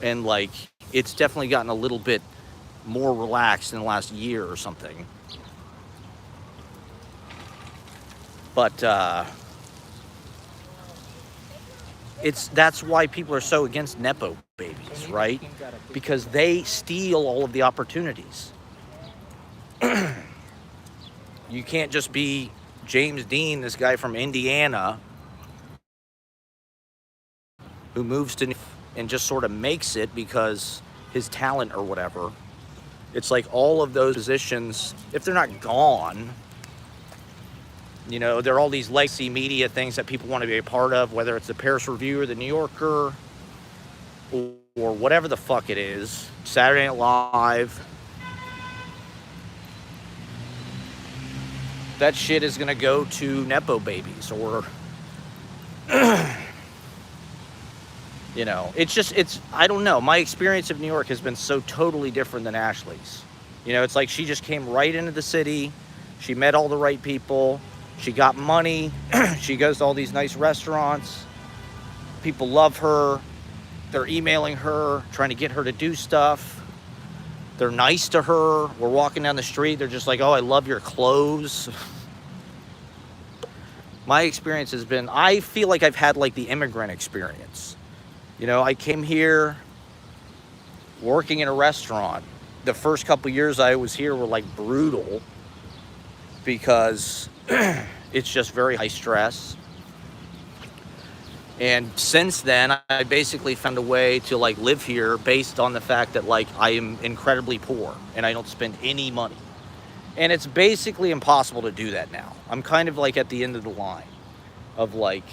And like, it's definitely gotten a little bit more relaxed in the last year or something. But, that's why people are so against Nepo babies, right? Because they steal all of the opportunities. You can't just be James Dean, this guy from Indiana, who moves to New York and just sort of makes it because his talent or whatever. It's like all of those positions, if they're not gone, you know, there are all these legacy media things that people want to be a part of, whether it's the Paris Review or the New Yorker or whatever the fuck it is, Saturday Night Live. That shit is going to go to Nepo babies or, you know, I don't know. My experience of New York has been so totally different than Ashley's. You know, it's like she just came right into the city. She met all the right people. She got money. She goes to all these nice restaurants. People love her. They're emailing her, trying to get her to do stuff. They're nice to her. We're walking down the street. They're just like, oh, I love your clothes. My experience has been, I feel like I've had like the immigrant experience. You know, I came here working in a restaurant. The first couple years I was here were like brutal. because it's just very high stress. And since then, I basically found a way to like live here based on the fact that like I am incredibly poor and I don't spend any money. And it's basically impossible to do that now. I'm kind of like at the end of the line of like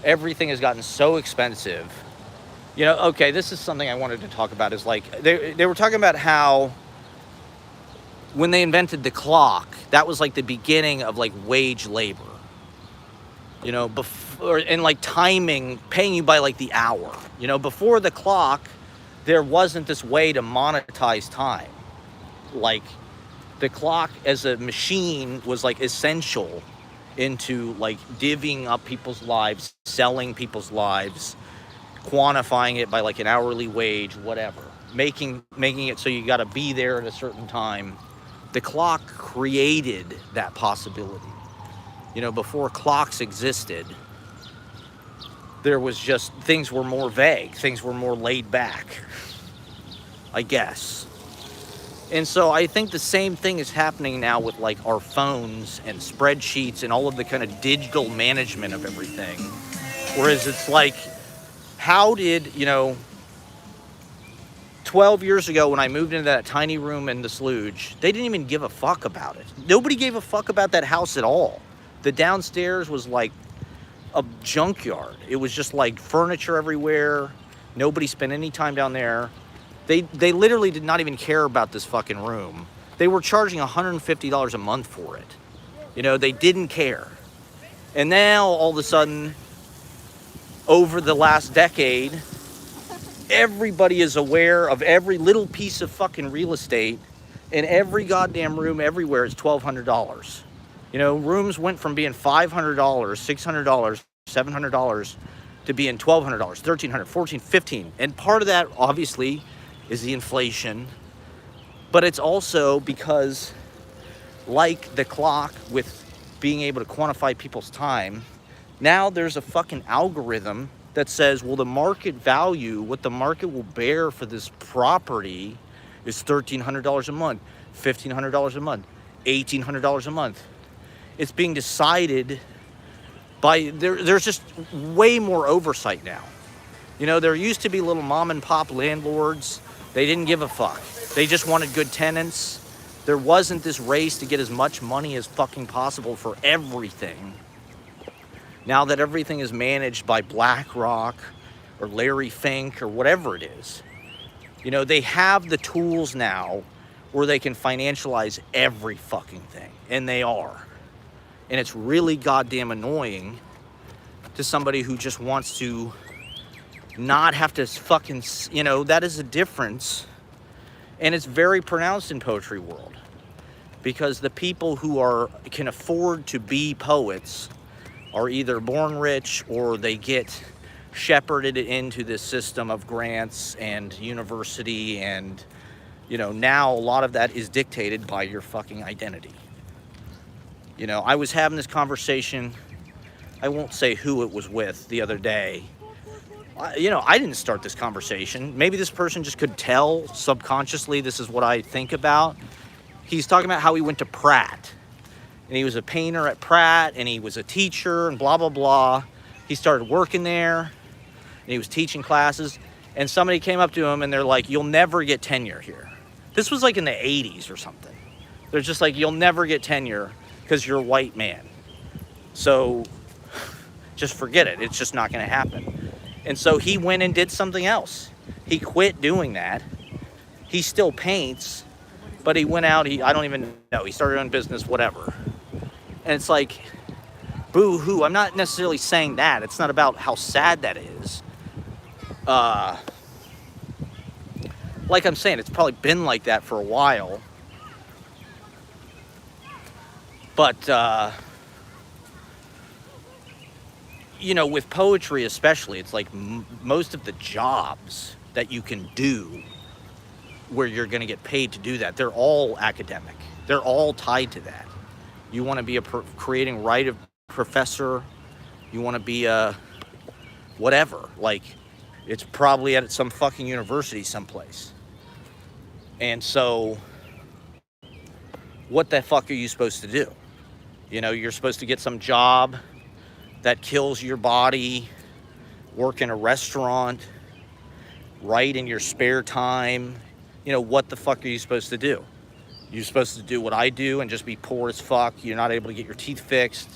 everything has gotten so expensive. You know, okay, this is something I wanted to talk about is like they were talking about how when they invented the clock, that was like the beginning of like wage labor. You know, before, and like timing, paying you by like the hour. You know, before the clock, there wasn't this way to monetize time. Like the clock as a machine was like essential into like divvying up people's lives, selling people's lives, quantifying it by like an hourly wage, whatever, making it so you got to be there at a certain time. The clock created that possibility. You know, before clocks existed, there was just, things were more vague, things were more laid back, I guess. And so I think the same thing is happening now with like our phones and spreadsheets and all of the kind of digital management of everything. Whereas it's like, how did, you know, 12 years ago when I moved into that tiny room in the Sluge, they didn't even give a fuck about it. Nobody gave a fuck about that house at all. The downstairs was like a junkyard. It was just like furniture everywhere. Nobody spent any time down there. They literally did not even care about this fucking room. They were charging $150 a month for it. You know, they didn't care. And now all of a sudden, over the last decade, everybody is aware of every little piece of fucking real estate, and every goddamn room everywhere is $1,200. You know, rooms went from being $500, $600, $700 to being $1,200, $1,300, $1,400, $1,500. And part of that, obviously, is the inflation. But it's also because, like the clock with being able to quantify people's time, now there's a fucking algorithm that says, well, the market value, what the market will bear for this property is $1,300 a month, $1,500 a month, $1,800 a month. It's being decided by, there's just way more oversight now. You know, there used to be little mom and pop landlords. They didn't give a fuck. They just wanted good tenants. There wasn't this race to get as much money as fucking possible for everything. Now that everything is managed by BlackRock or Larry Fink or whatever it is, you know, they have the tools now where they can financialize every fucking thing. And they are. And it's really goddamn annoying to somebody who just wants to not have to fucking, you know, that is a difference. And it's very pronounced in poetry world. Because the people who can afford to be poets are either born rich or they get shepherded into this system of grants and university, and you know, now a lot of that is dictated by your fucking identity. You know, I was having this conversation, I won't say who it was with, the other day. You know, I didn't start this conversation. Maybe this person just could tell subconsciously this is what I think about. He's talking about how he went to Pratt. And he was a painter at Pratt, and he was a teacher, and blah, blah, blah. He started working there, and he was teaching classes. And somebody came up to him, and they're like, you'll never get tenure here. This was like in the 80s or something. They're just like, you'll never get tenure because you're a white man. So just forget it. It's just not going to happen. And so he went and did something else. He quit doing that. He still paints, but he went out, I don't even know, he started on business, whatever. And it's like, boo-hoo. I'm not necessarily saying that. It's not about how sad that is. Like I'm saying, it's probably been like that for a while. But, you know, with poetry especially, it's like most of the jobs that you can do where you're going to get paid to do that, they're all academic. They're all tied to that. You want to be a creating writer, professor, you want to be a whatever, like it's probably at some fucking university someplace. And so what the fuck are you supposed to do? You know, you're supposed to get some job that kills your body, work in a restaurant, write in your spare time. You know, what the fuck are you supposed to do? You're supposed to do what I do and just be poor as fuck. You're not able to get your teeth fixed.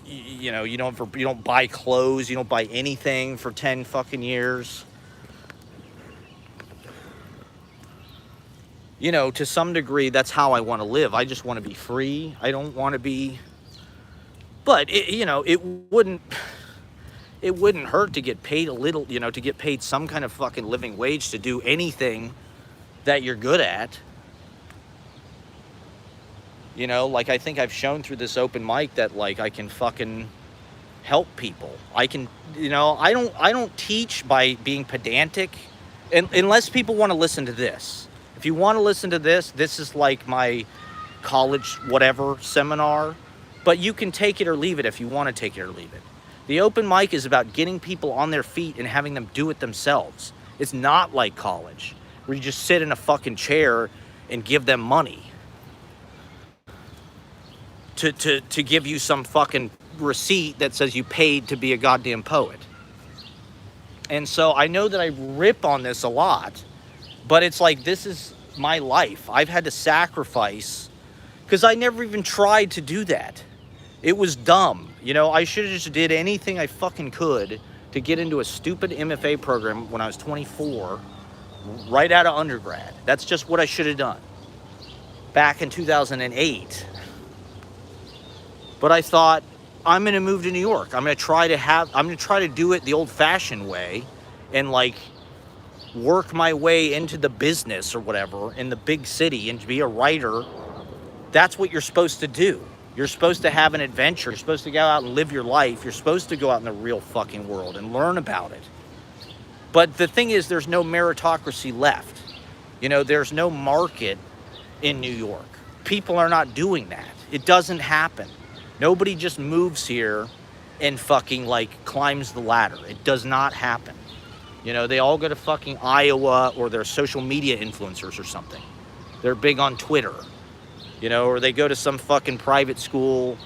You know, you don't buy clothes, you don't buy anything for 10 fucking years. You know, to some degree, that's how I want to live. I just want to be free. I don't want to be, but you know, it wouldn't hurt to get paid a little, you know, to get paid some kind of fucking living wage to do anything that you're good at. You know, like, I think I've shown through this open mic that, like, I can fucking help people. I can, you know, I don't teach by being pedantic, and unless people want to listen to this. If you want to listen to this, this is like my college whatever seminar, but you can take it or leave it if you want to take it or leave it. The open mic is about getting people on their feet and having them do it themselves. It's not like college, where you just sit in a fucking chair and give them money to give you some fucking receipt that says you paid to be a goddamn poet. And so I know that I rip on this a lot, but it's like, this is my life. I've had to sacrifice, because I never even tried to do that. It was dumb. You know, I should have just did anything I fucking could to get into a stupid MFA program when I was 24, right out of undergrad. That's just what I should have done back in 2008. But I thought, I'm going to move to New York. I'm going to try to do it the old-fashioned way and, like, work my way into the business or whatever in the big city and to be a writer. That's what you're supposed to do. You're supposed to have an adventure. You're supposed to go out and live your life. You're supposed to go out in the real fucking world and learn about it. But the thing is, there's no meritocracy left. You know, there's no market in New York. People are not doing that. It doesn't happen. Nobody just moves here and fucking, like, climbs the ladder. It does not happen. You know, they all go to fucking Iowa, or they're social media influencers or something. They're big on Twitter, you know, or they go to some fucking private school.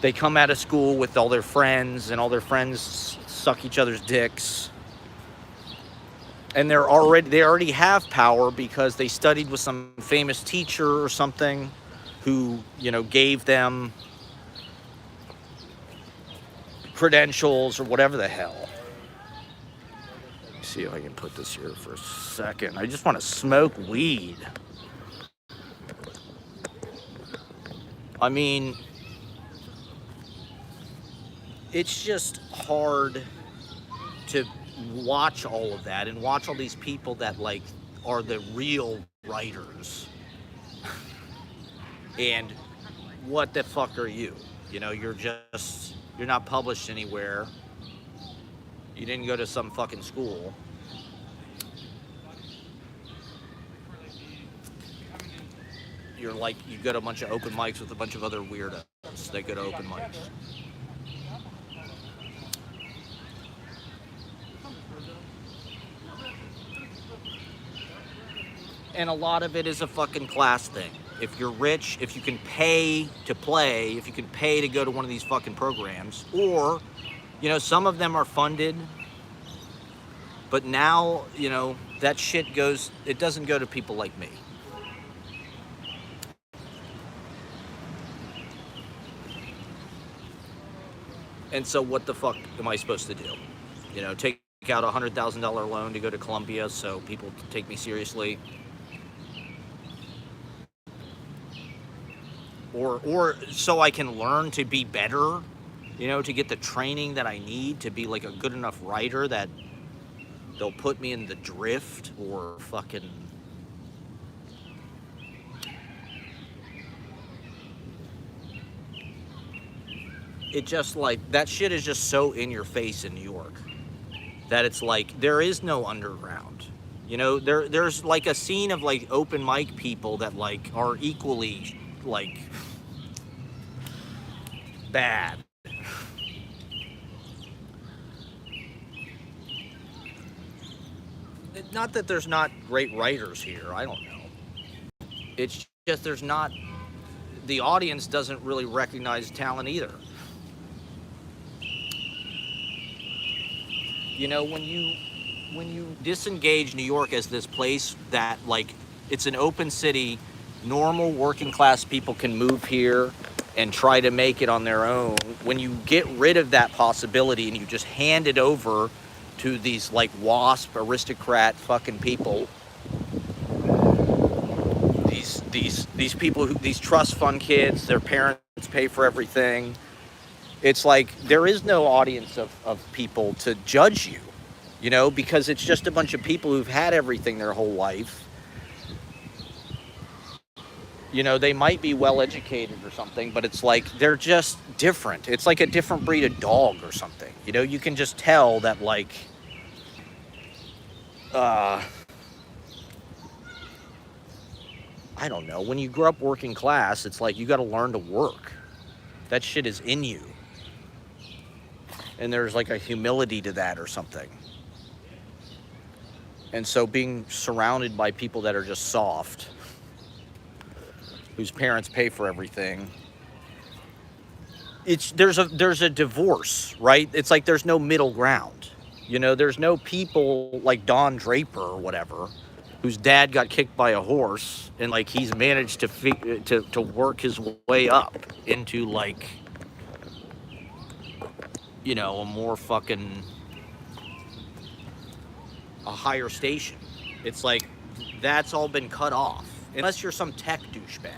They come out of school with all their friends, and all their friends suck each other's dicks. And they already have power because they studied with some famous teacher or something who, you know, gave them credentials or whatever the hell. Let me see if I can put this here for a second. I just want to smoke weed. I mean, it's just hard to watch all of that and watch all these people that, like, are the real writers. And what the fuck are you? You know, you're not published anywhere. You didn't go to some fucking school. You're like, you go to a bunch of open mics with a bunch of other weirdos that go to open mics. And a lot of it is a fucking class thing. If you're rich, if you can pay to play, if you can pay to go to one of these fucking programs, or, you know, some of them are funded, but now, you know, that shit it doesn't go to people like me. And so what the fuck am I supposed to do? You know, take out a $100,000 loan to go to Columbia so people take me seriously? Or so I can learn to be better, you know, to get the training that I need to be like a good enough writer that they'll put me in the Drift or fucking... It just, like, that shit is just so in your face in New York that it's like, there is no underground. You know, there's like a scene of, like, open mic people that, like, are equally, like, bad. Not that there's not great writers here, I don't know. It's just there's not, the audience doesn't really recognize talent either. You know, when you disengage New York as this place that, like, it's an open city, normal working class people can move here and try to make it on their own. When you get rid of that possibility and you just hand it over to these like WASP aristocrat fucking people, these people who, these trust fund kids, their parents pay for everything. It's like there is no audience of people to judge you, you know, because it's just a bunch of people who've had everything their whole life. You know, they might be well educated or something, but it's like they're just different. It's like a different breed of dog or something. You know, you can just tell that, like, I don't know. When you grow up working class, it's like you got to learn to work. That shit is in you. And there's like a humility to that or something. And so being surrounded by people that are just soft, whose parents pay for everything, there's a divorce, right? It's like there's no middle ground. You know, there's no people like Don Draper or whatever, whose dad got kicked by a horse and like he's managed to work his way up into, like, you know, a higher station. It's like that's all been cut off, unless you're some tech douchebag.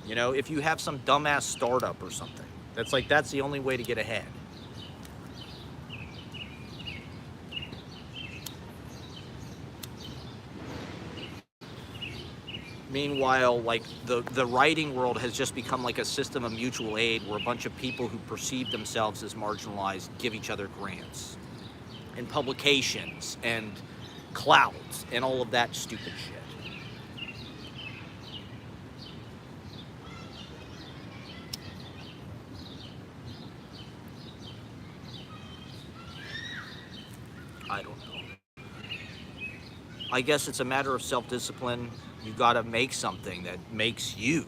You know, if you have some dumbass startup or something, that's the only way to get ahead. Meanwhile, like, the writing world has just become like a system of mutual aid where a bunch of people who perceive themselves as marginalized give each other grants and publications and clouds and all of that stupid shit. I don't know. I guess it's a matter of self-discipline. You got to make something that makes you.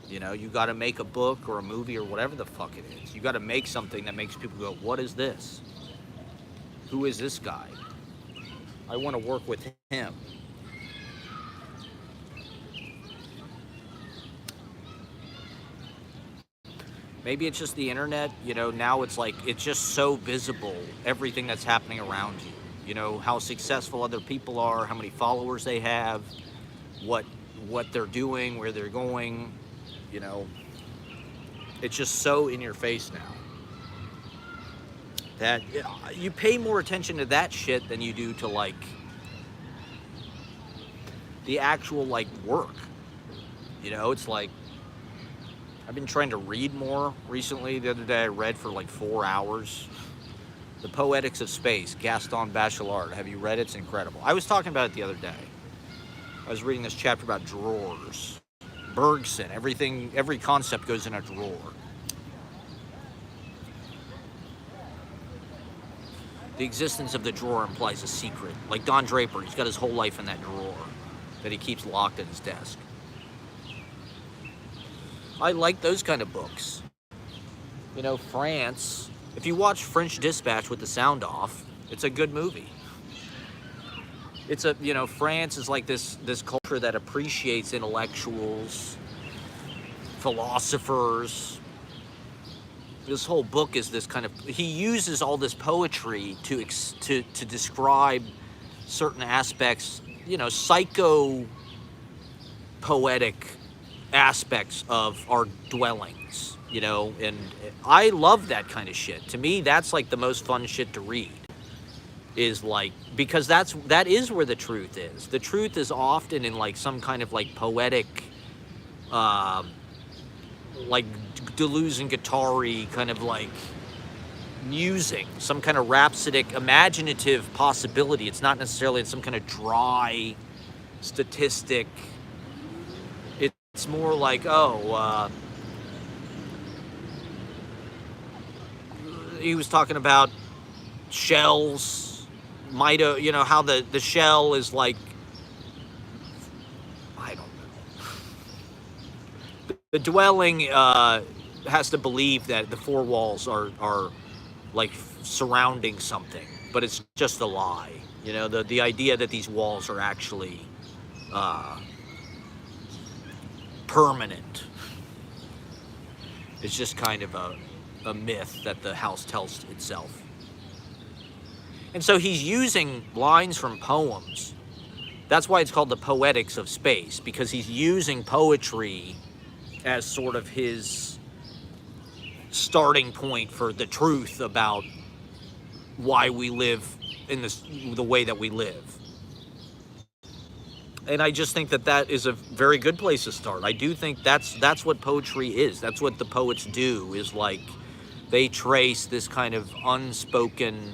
You know, you got to make a book or a movie or whatever the fuck it is. You got to make something that makes people go, what is this? Who is this guy? I want to work with him. Maybe it's just the internet. You know, now it's like, it's just so visible, everything that's happening around you. You know, how successful other people are, how many followers they have, what they're doing, where they're going. You know, it's just so in your face now that you pay more attention to that shit than you do to, like, the actual, like, work. You know, it's like, I've been trying to read more recently. The other day I read for like 4 hours. The Poetics of Space, Gaston Bachelard. Have you read it? It's incredible. I was talking about it the other day. I was reading this chapter about drawers. Bergson, every concept goes in a drawer. The existence of the drawer implies a secret. Like Don Draper, he's got his whole life in that drawer that he keeps locked at his desk. I like those kind of books. You know, France, if you watch French Dispatch with the sound off, it's a good movie. It's a, you know, France is like this culture that appreciates intellectuals, philosophers. This whole book is this kind of, he uses all this poetry to describe certain aspects, you know, psycho-poetic aspects of our dwellings, you know, and I love that kind of shit. To me, that's like the most fun shit to read, is like, because that is where the truth is. The truth is often in like some kind of like poetic, like Deleuze and Guattari kind of like musing, some kind of rhapsodic, imaginative possibility. It's not necessarily some kind of dry statistic. It's more like, he was talking about shells, you know, how the shell is like, I don't know. The dwelling has to believe that the four walls are like surrounding something, but it's just a lie. You know, the idea that these walls are actually uh, permanent is just kind of a myth that the house tells itself. And so he's using lines from poems. That's why it's called the Poetics of Space, because he's using poetry as sort of his starting point for the truth about why we live in the way that we live. And I just think that that is a very good place to start. I do think that's what poetry is. That's what the poets do, is like they trace this kind of unspoken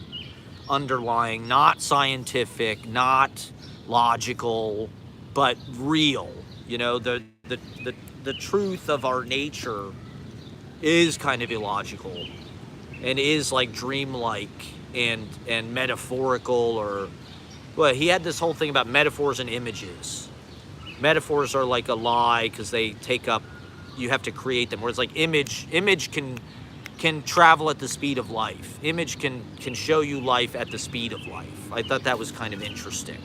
underlying, not scientific, not logical, but real. You know, the truth of our nature is kind of illogical and is like dreamlike and metaphorical. Or well, he had this whole thing about metaphors and images. Metaphors are like a lie because they take up, you have to create them, whereas like image can travel at the speed of life. Image can show you life at the speed of life. I thought that was kind of interesting.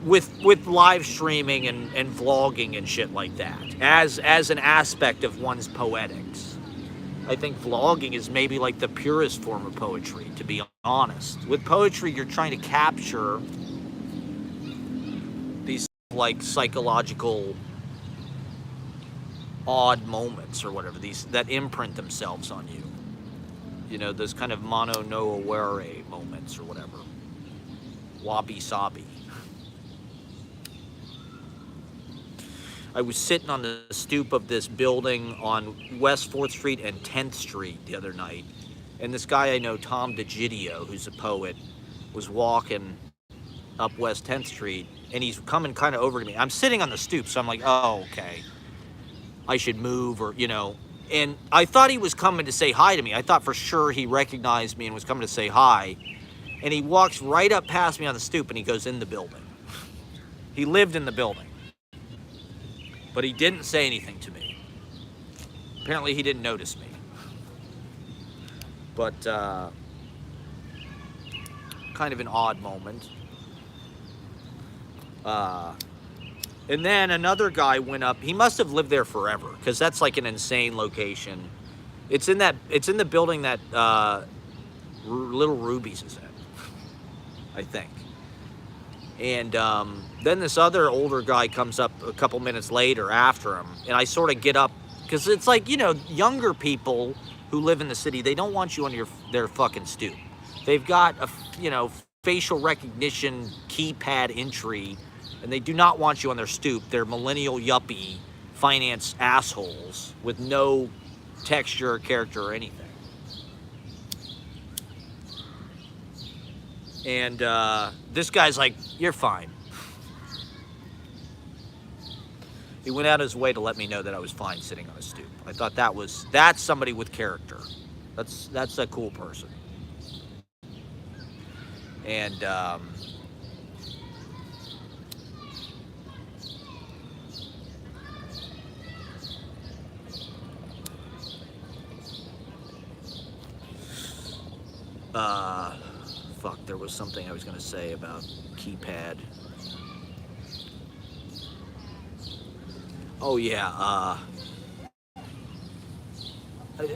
With live streaming and vlogging and shit like that, as an aspect of one's poetics. I think vlogging is maybe like the purest form of poetry, to be honest. With poetry, you're trying to capture these like psychological odd moments or whatever, these that imprint themselves on you. You know, those kind of mono no aware moments or whatever. Wabi sabi. I was sitting on the stoop of this building on West 4th Street and 10th Street the other night, and this guy I know, Tom DeGidio, who's a poet, was walking up West 10th Street, and he's coming kind of over to me. I'm sitting on the stoop, so I'm like, oh, okay, I should move, or, you know. And I thought he was coming to say hi to me. I thought for sure he recognized me and was coming to say hi. And he walks right up past me on the stoop, and he goes in the building. He lived in the building. But he didn't say anything to me. Apparently he didn't notice me. But kind of an odd moment. And then another guy went up. He must have lived there forever, because that's like an insane location. It's in the building that Little Ruby's is in, I think. And then this other older guy comes up a couple minutes later after him, and I sort of get up, because it's like, you know, younger people who live in the city, they don't want you on their fucking stoop. They've got a, you know, facial recognition keypad entry, and they do not want you on their stoop. They're millennial yuppie finance assholes with no texture or character or anything. And this guy's like, you're fine. He went out of his way to let me know that I was fine sitting on a stoop. I thought that's somebody with character. That's a cool person. And fuck, there was something I was going to say about keypad. Oh yeah,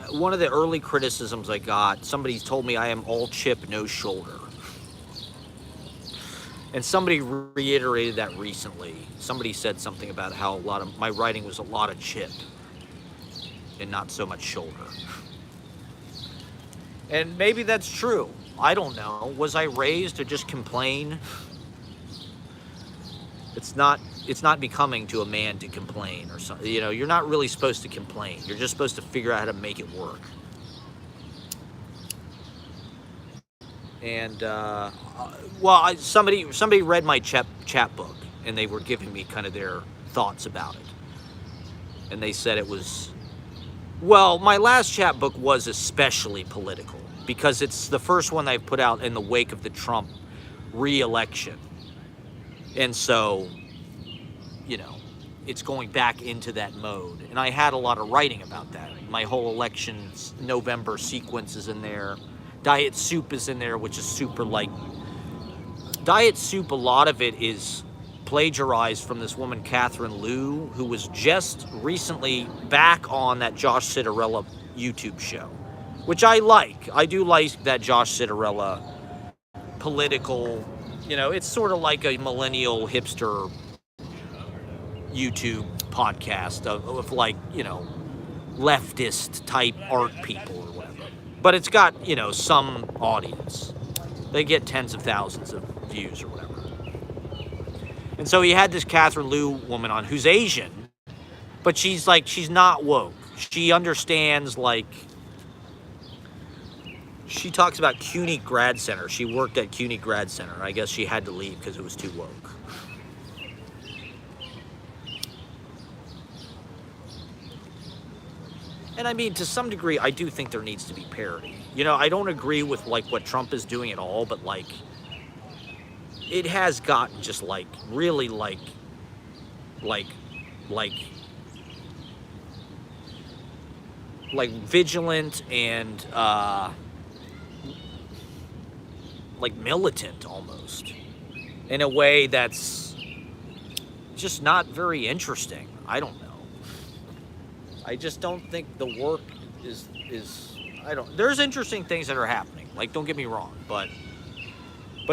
one of the early criticisms I got, somebody told me I am all chip, no shoulder. And somebody reiterated that recently. Somebody said something about how a lot of my writing was a lot of chip and not so much shoulder. And maybe that's true. I don't know. Was I raised to just complain? It's not becoming to a man to complain or something. You know, you're not really supposed to complain. You're just supposed to figure out how to make it work. And well, somebody read my chat book, and they were giving me kind of their thoughts about it. And they said it was, well, my last chat book was especially political, because it's the first one I put out in the wake of the Trump re-election. And so, you know, it's going back into that mode. And I had a lot of writing about that. My whole elections November sequence is in there. Diet Soup is in there, which is super like Diet Soup. A lot of it is plagiarized from this woman Catherine Liu, who was just recently back on that Josh Citarella YouTube show, which I like. I do like that Josh Citarella political, it's sort of like a millennial hipster YouTube podcast of like, leftist type art people or whatever. But it's got, some audience. They get tens of thousands of views or whatever. And so he had this Catherine Liu woman on who's Asian, but she's not woke. She understands, she talks about CUNY Grad Center. She worked at CUNY Grad Center. I guess she had to leave because it was too woke. And I mean, to some degree, I do think there needs to be parity. I don't agree with what Trump is doing at all, but it has gotten just really vigilant and militant almost, in a way that's just not very interesting. I don't know. I just don't think the work is there's interesting things that are happening. Don't get me wrong, but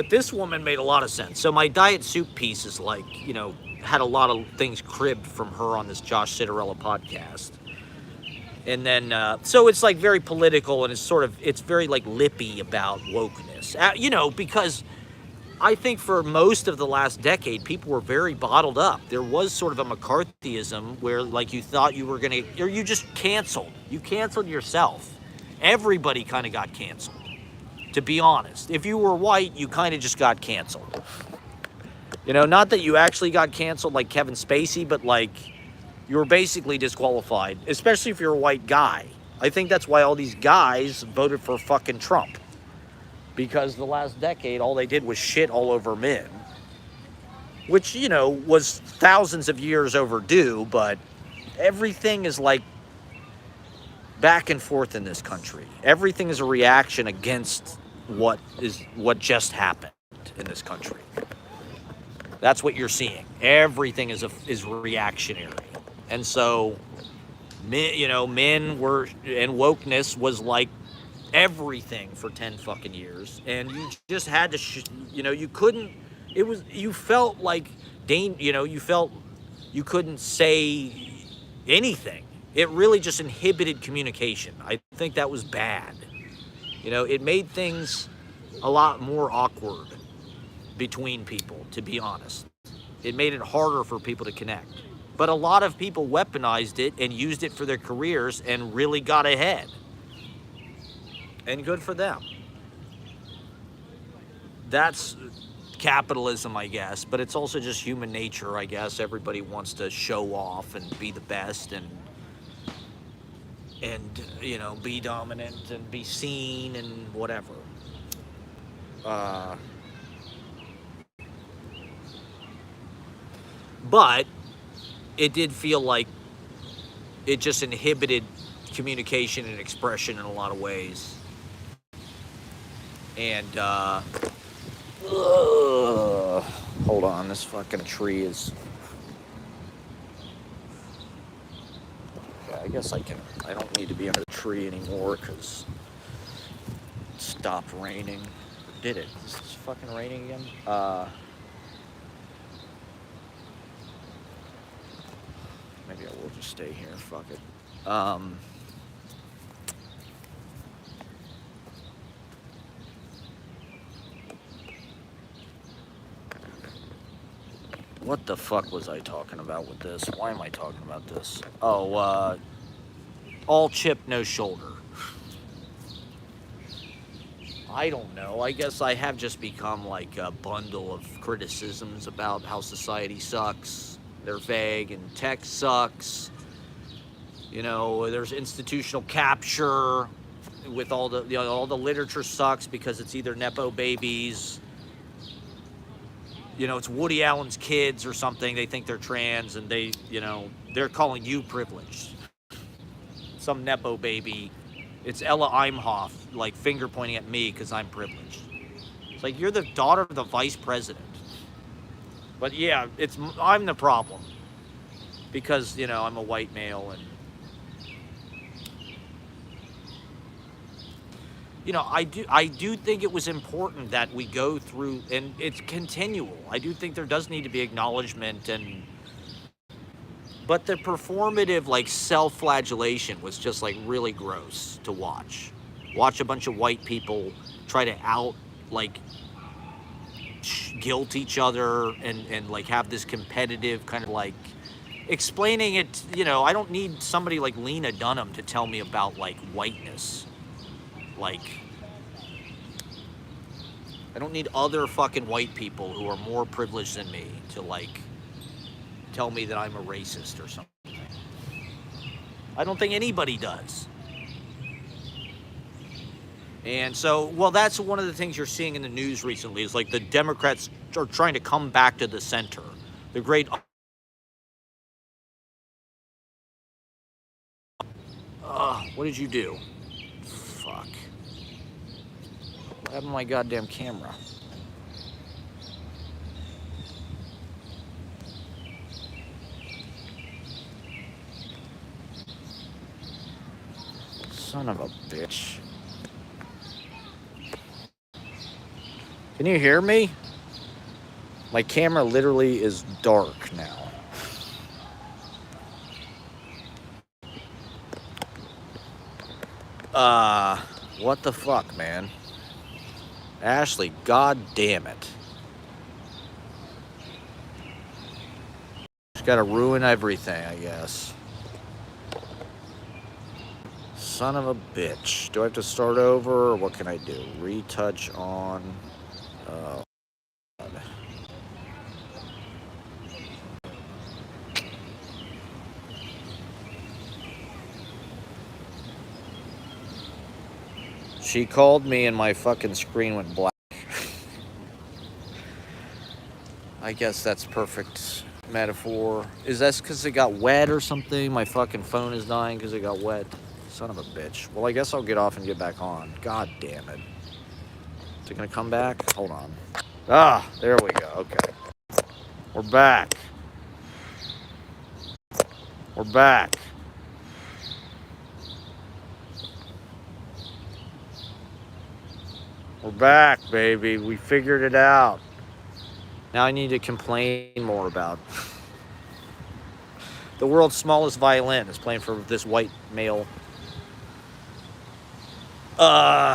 this woman made a lot of sense. So my Diet Soup piece is had a lot of things cribbed from her on this Josh Citarella podcast. And then, so it's very political, and it's very lippy about wokeness, because I think for most of the last decade, people were very bottled up. There was sort of a McCarthyism where you thought you were going to, or you just canceled. You canceled yourself. Everybody kind of got canceled, to be honest. If you were white, you kind of just got canceled. Not that you actually got canceled like Kevin Spacey, but you were basically disqualified, especially if you're a white guy. I think that's why all these guys voted for fucking Trump. Because the last decade, all they did was shit all over men. Which, was thousands of years overdue, but everything is back and forth in this country. Everything is a reaction against what just happened in this country. That's what you're seeing. Everything is reactionary. And so, men were, and wokeness was everything for 10 fucking years. And you just had to, you couldn't, you felt you felt you couldn't say anything. It really just inhibited communication. I think that was bad. It made things a lot more awkward between people, to be honest. It made it harder for people to connect. But a lot of people weaponized it and used it for their careers and really got ahead. And good for them. That's capitalism, I guess, but it's also just human nature, I guess. Everybody wants to show off and be the best and be dominant and be seen and whatever. But it did feel like it just inhibited communication and expression in a lot of ways. And, hold on, this fucking tree is... Okay, I guess I don't need to be under the tree anymore because it stopped raining. Or did it? Is it fucking raining again? Maybe I will just stay here, fuck it. What the fuck was I talking about with this? Why am I talking about this? Oh, all chip, no shoulder. I don't know. I guess I have just become a bundle of criticisms about how society sucks. They're vague, and tech sucks. There's institutional capture with all the literature sucks because it's either Nepo babies you know, it's Woody Allen's kids or something. They think they're trans, and they, you know, they're calling you privileged. Some Nepo baby. It's Ella Imhoff, like, finger pointing at me because I'm privileged. It's like, you're the daughter of the vice president. But yeah, I'm the problem. Because, you know, I'm a white male, and you know, I do think it was important that we go through, and it's continual. I do think there does need to be acknowledgement, but the performative, like, self-flagellation was just, like, really gross to watch. Watch a bunch of white people try to like, guilt each other and like have this competitive kind of like explaining it. You know, I don't need somebody like Lena Dunham to tell me about like whiteness. Like, I don't need other fucking white people who are more privileged than me to like tell me that I'm a racist or something. I don't think anybody does. And so, well, that's one of the things you're seeing in the news recently is like the Democrats are trying to come back to the center. The great, what did you do? Fuck. What happened to my goddamn camera? Son of a bitch. Can you hear me? My camera literally is dark now. What the fuck, man? Ashley, god damn it. Just gotta ruin everything, I guess. Son of a bitch. Do I have to start over, or what can I do? Retouch on... Oh, God. She called me and my fucking screen went black. I guess that's perfect metaphor. Is that because it got wet or something? My fucking phone is dying because it got wet. Son of a bitch. Well, I guess I'll get off and get back on. God damn it. Is it gonna come back? Hold on. Ah, there we go. Okay. We're back. We're back. We're back, baby. We figured it out. Now I need to complain more about the world's smallest violin is playing for this white male. Yeah,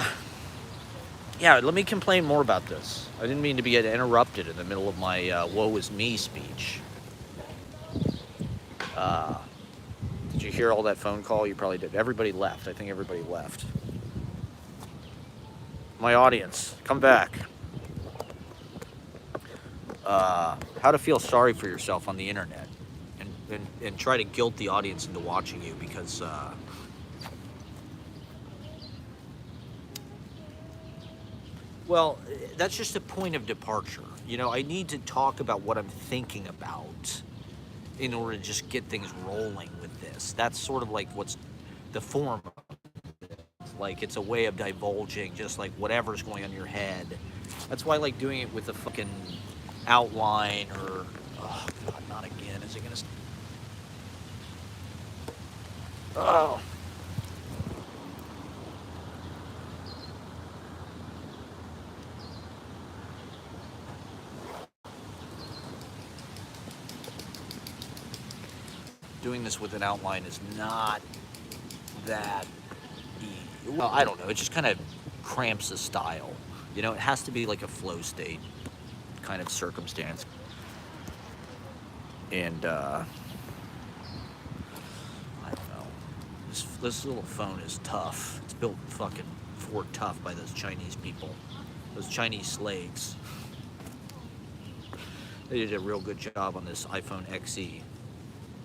let me complain more about this. I didn't mean to be interrupted in the middle of my woe is me speech. Did you hear all that phone call? You probably did. Everybody left. I think everybody left. My audience, come back. How to feel sorry for yourself on the internet, and try to guilt the audience into watching you because well, that's just a point of departure. You know, I need to talk about what I'm thinking about in order to just get things rolling with this. That's sort of like what's the form of it. Like, it's a way of divulging just like whatever's going on in your head. That's why I like doing it with a fucking outline or, oh God, not again. Is it gonna, oh. Doing this with an outline is not that easy. Well, I don't know. It just kind of cramps the style. You know, it has to be like a flow state kind of circumstance. And, I don't know. This little phone is tough. It's built fucking Fort Tough by those Chinese people. Those Chinese slaves. They did a real good job on this iPhone XE.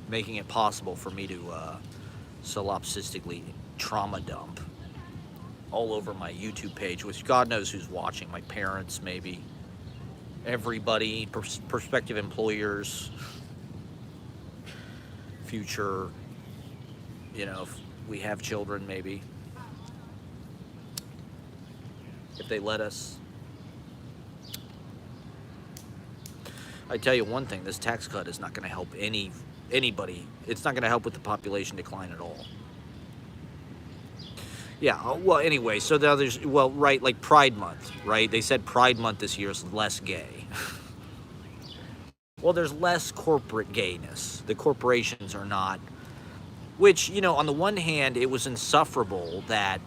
Making it possible for me to solipsistically trauma dump all over my YouTube page, which God knows who's watching. My parents, maybe. everybody, prospective employers, future, if we have children, maybe, if they let us. I tell you one thing, this tax cut is not going to help anybody. It's not going to help with the population decline at all. Yeah, well, anyway, so now right, like Pride Month, right? They said Pride Month this year is less gay. Well, there's less corporate gayness. The corporations are not, which, on the one hand, it was insufferable that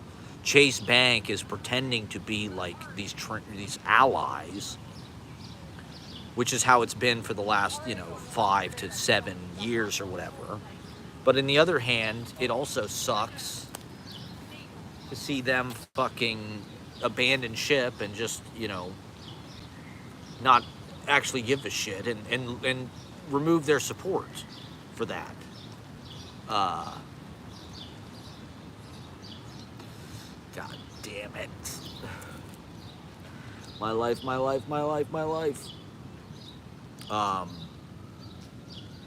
Chase Bank is pretending to be like these allies, which is how it's been for the last, 5 to 7 years or whatever. But on the other hand, it also sucks to see them fucking abandon ship and just, not actually give a shit and remove their support for that. God damn it. My life, my life, my life, my life.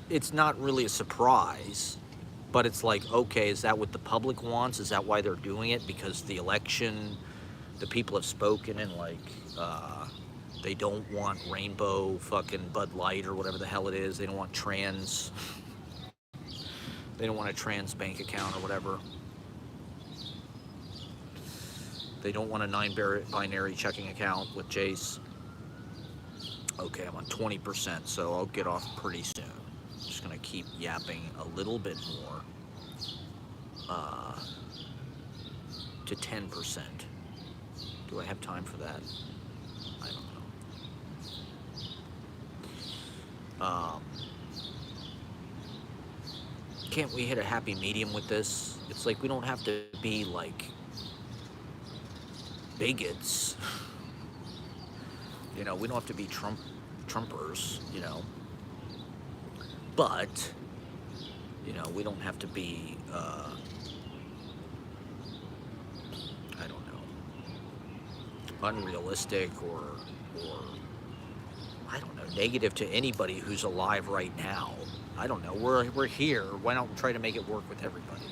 It's not really a surprise, but it's like, okay, is that what the public wants? Is that why they're doing it? Because the election, the people have spoken, and they don't want rainbow fucking Bud Light or whatever the hell it is. They don't want trans. They don't want a trans bank account or whatever. They don't want a 9-binary checking account with Chase. Okay, I'm on 20%, so I'll get off pretty soon. I'm just gonna keep yapping a little bit more. To 10%. Do I have time for that? I don't know. Can't we hit a happy medium with this? It's like we don't have to be like bigots. We don't have to be Trumpers, But, we don't have to be, I don't know, unrealistic or I don't know, negative to anybody who's alive right now. I don't know. We're here. Why not try to make it work with everybody?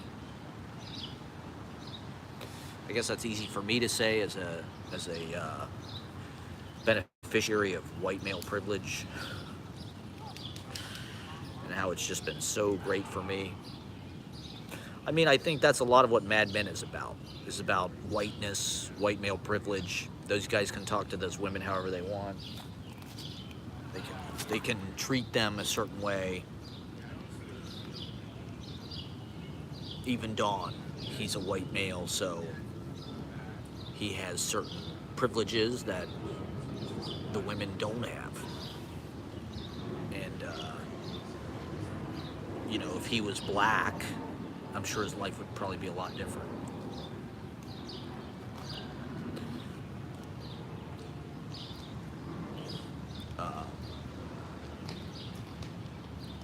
I guess that's easy for me to say as a beneficiary of white male privilege, and how it's just been so great for me. I mean, I think that's a lot of what Mad Men is about. Is about whiteness, white male privilege. Those guys can talk to those women however they want. They can treat them a certain way. Even Don, he's a white male, so he has certain privileges that the women don't have. And, if he was black, I'm sure his life would probably be a lot different.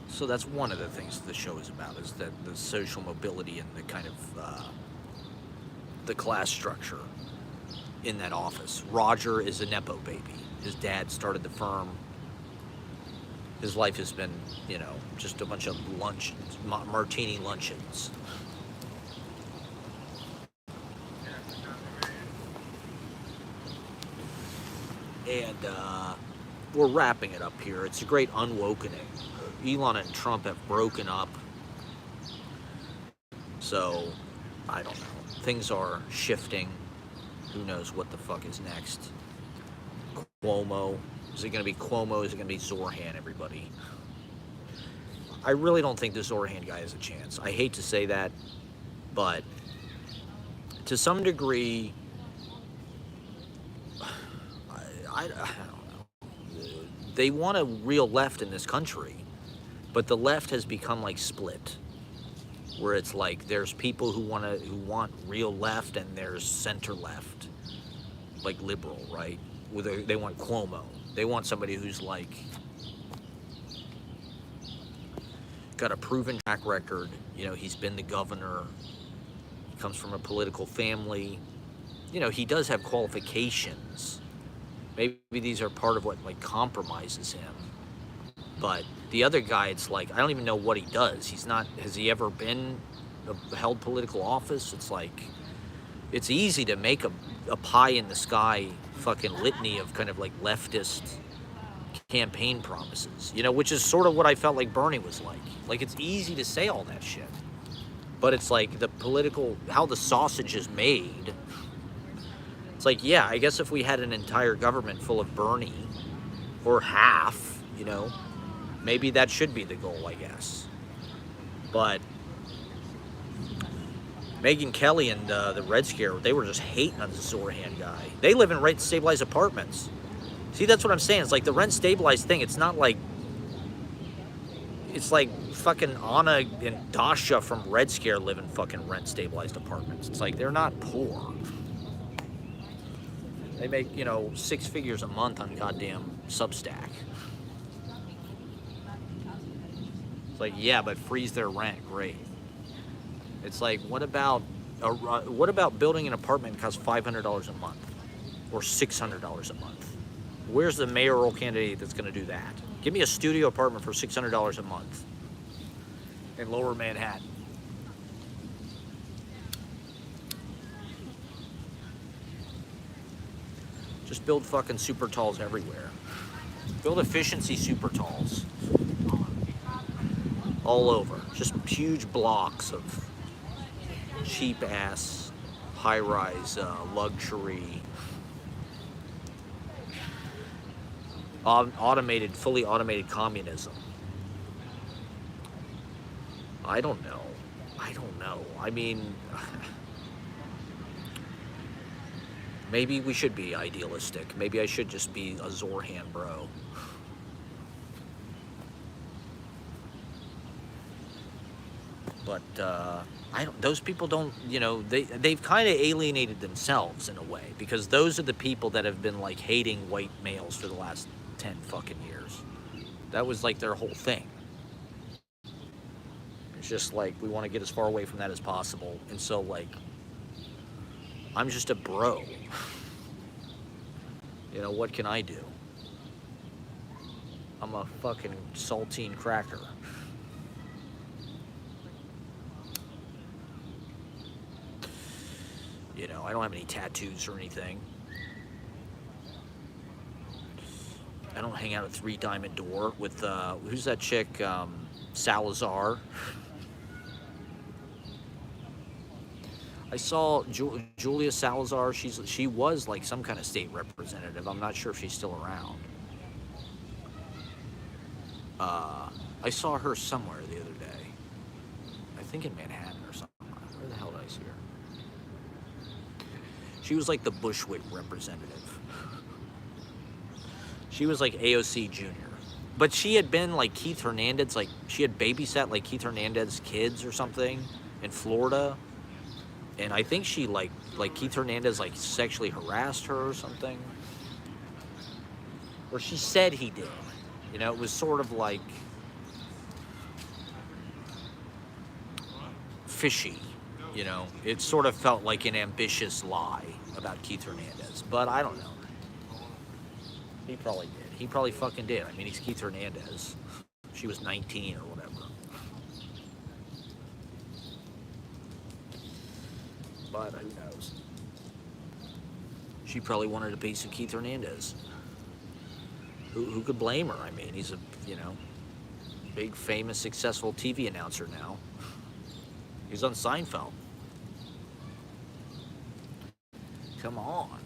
So that's one of the things the show is about, is that the social mobility and the kind of the class structure in that office. Roger is a Nepo baby. His dad started the firm. His life has been, just a bunch of martini luncheons. And we're wrapping it up here. It's a great unwokening. Elon and Trump have broken up. So, I don't know. Things are shifting. Who knows what the fuck is next? Cuomo. Is it going to be Cuomo? Is it going to be Zorhan, everybody? I really don't think the Zorhan guy has a chance. I hate to say that, but to some degree, I don't know. They want a real left in this country, but the left has become like split, where it's like there's people who want real left, and there's center left, like liberal, right? Where they want Cuomo. They want somebody who's like got a proven track record. He's been the governor. He comes from a political family. He does have qualifications, Maybe these are part of what like compromises him. But the other guy, it's like I don't even know what he does. He's not. Has he ever been held political office? It's like it's easy to make a pie in the sky fucking litany of kind of like leftist campaign promises, you know, which is sort of what I felt like Bernie was like. Like it's easy to say all that shit, but it's like the political, how the sausage is made. It's like, yeah, I guess if we had an entire government full of Bernie, or half, you know, maybe that should be the goal, I guess. But Megyn Kelly and the Red Scare, they were just hating on the Zorhan guy. They live in rent stabilized apartments. See, that's what I'm saying. It's like the rent stabilized thing. It's not like, it's like fucking Anna and Dasha from Red Scare live in fucking rent stabilized apartments. It's like they're not poor. They make, you know, 6 figures a month on goddamn Substack. It's like, yeah, but freeze their rent, great. It's like, what about building an apartment that costs $500 a month or $600 a month? Where's the mayoral candidate that's going to do that? Give me a studio apartment for $600 a month in Lower Manhattan. Just build fucking super talls everywhere. Build efficiency super talls all over. Just huge blocks of cheap ass high rise luxury fully automated communism. I don't know. I mean, maybe we should be idealistic. Maybe I should just be a Zorhan bro. But I don't. Those people don't. You know, they've kind of alienated themselves in a way, because those are the people that have been like hating white males for the last 10 fucking years. That was like their whole thing. It's just like we want to get as far away from that as possible, and so like I'm just a bro. You know, what can I do? I'm a fucking saltine cracker. You know, I don't have any tattoos or anything. I don't hang out at 3 Diamond Door with, who's that chick, Salazar? I saw Julia Salazar. She was like some kind of state representative. I'm not sure if she's still around. I saw her somewhere the other day. I think in Manhattan or something. Where the hell did I see her? She was like the Bushwick representative. She was like AOC Jr. But she had been like Keith Hernandez, like she had babysat like Keith Hernandez's kids or something in Florida. And I think she like Keith Hernandez like sexually harassed her or something. Or she said he did. You know, it was sort of like fishy. You know, it sort of felt like an ambitious lie about Keith Hernandez, but I don't know. He probably did. He probably fucking did. I mean, he's Keith Hernandez. She was 19 or whatever. But who knows? She probably wanted a piece of Keith Hernandez. Who could blame her? I mean, he's a, you know, big, famous, successful TV announcer now. He's on Seinfeld. Come on.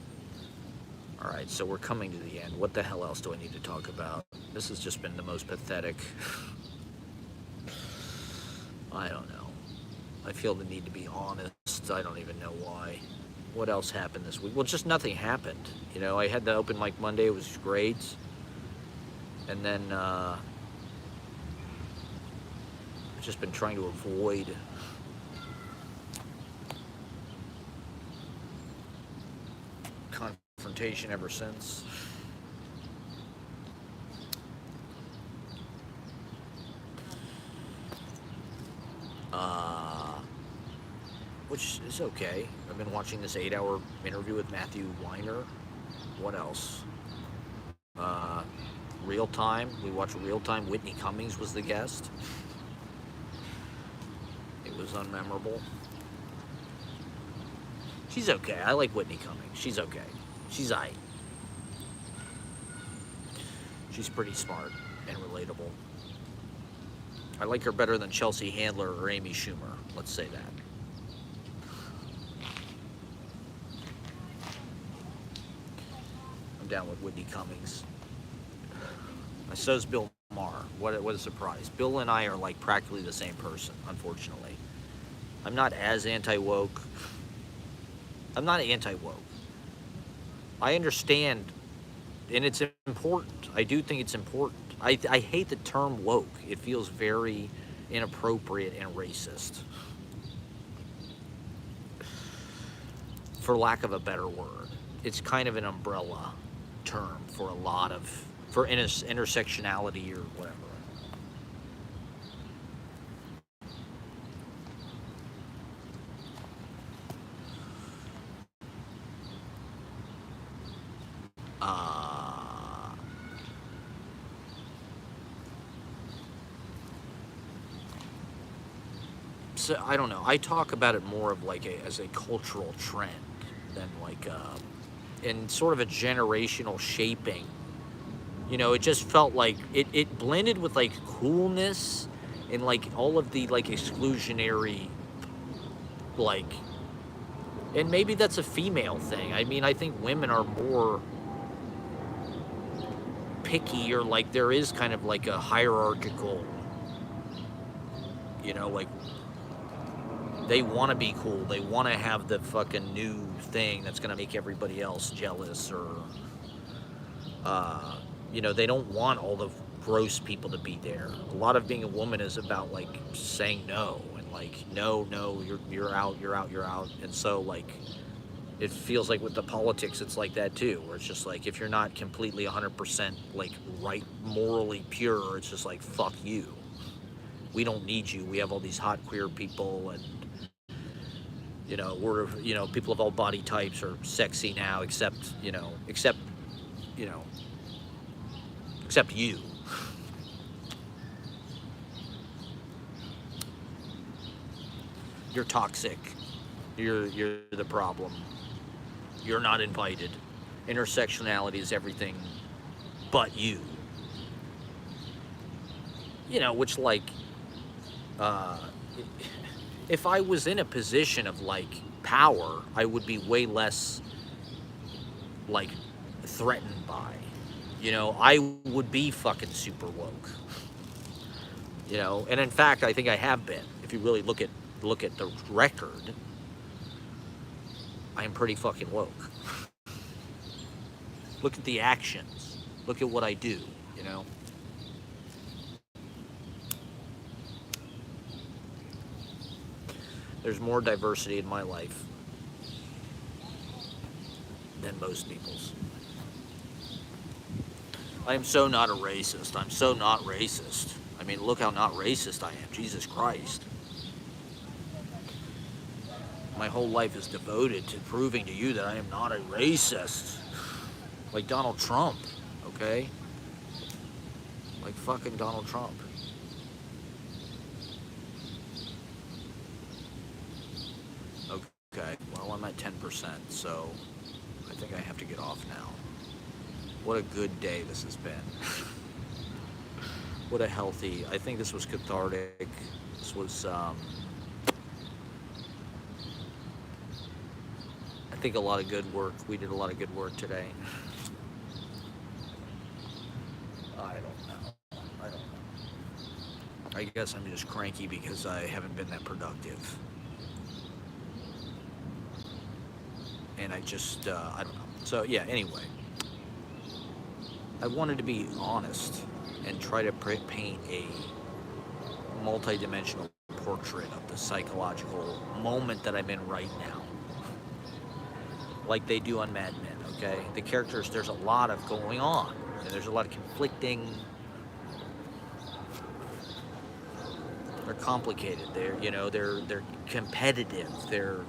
All right, so we're coming to the end. What the hell else do I need to talk about? This has just been the most pathetic. I don't know. I feel the need to be honest. I don't even know why. What else happened this week? Well, just nothing happened. You know, I had the open mic Monday. It was great. And then I've just been trying to avoid confrontation ever since. Which is okay. I've been watching this 8-hour interview with Matthew Weiner. What else? Real Time. We watched Real Time. Whitney Cummings was the guest. It was unmemorable. She's okay. I like Whitney Cummings. She's okay. She's aight. She's pretty smart and relatable. I like her better than Chelsea Handler or Amy Schumer. Let's say that. I'm down with Whitney Cummings. So's Bill Maher. What a surprise. Bill and I are like practically the same person, unfortunately. I'm not as anti-woke. I'm not anti-woke. I understand, and it's important. I do think it's important. I hate the term woke. It feels very inappropriate and racist, for lack of a better word. It's kind of an umbrella term for a lot of, for intersectionality or whatever. So I don't know. I talk about it more of like as a cultural trend than like in sort of a generational shaping. You know, it just felt like it blended with like coolness and like all of the like exclusionary, like, and maybe that's a female thing. I mean, I think women are more picky, or like there is kind of like a hierarchical, you know, like they want to be cool. They want to have the fucking new thing that's going to make everybody else jealous, or, you know, they don't want all the gross people to be there. A lot of being a woman is about like saying no, and like, no, you're out. And so like, it feels like with the politics, it's like that too, where it's just like, if you're not completely 100% like right, morally pure, it's just like, fuck you. We don't need you. We have all these hot queer people, and you know, we're, you know, people of all body types are sexy now, except you. You're toxic. You're the problem. You're not invited. Intersectionality is everything but you. You know, which like, if I was in a position of like power, I would be way less like threatened by. You know, I would be fucking super woke. You know, and in fact, I think I have been. If you really look at the record, I am pretty fucking woke. Look at the actions. Look at what I do, you know? There's more diversity in my life than most people's. I am so not a racist. I'm so not racist. I mean, look how not racist I am. Jesus Christ. My whole life is devoted to proving to you that I am not a racist. Like Donald Trump, okay? Like fucking Donald Trump. Okay, well, I'm at 10%, so I think I have to get off now. What a good day this has been. What a healthy, I think this was cathartic. This was, I think a lot of good work. We did a lot of good work today. I don't know. I guess I'm just cranky because I haven't been that productive. And I just, I don't know. So yeah, anyway. I wanted to be honest and try to paint a multi-dimensional portrait of the psychological moment that I'm in right now. Like they do on Mad Men, okay? The characters, there's a lot of going on. And there's a lot of conflicting. They're complicated. They're, you know, they're competitive. They're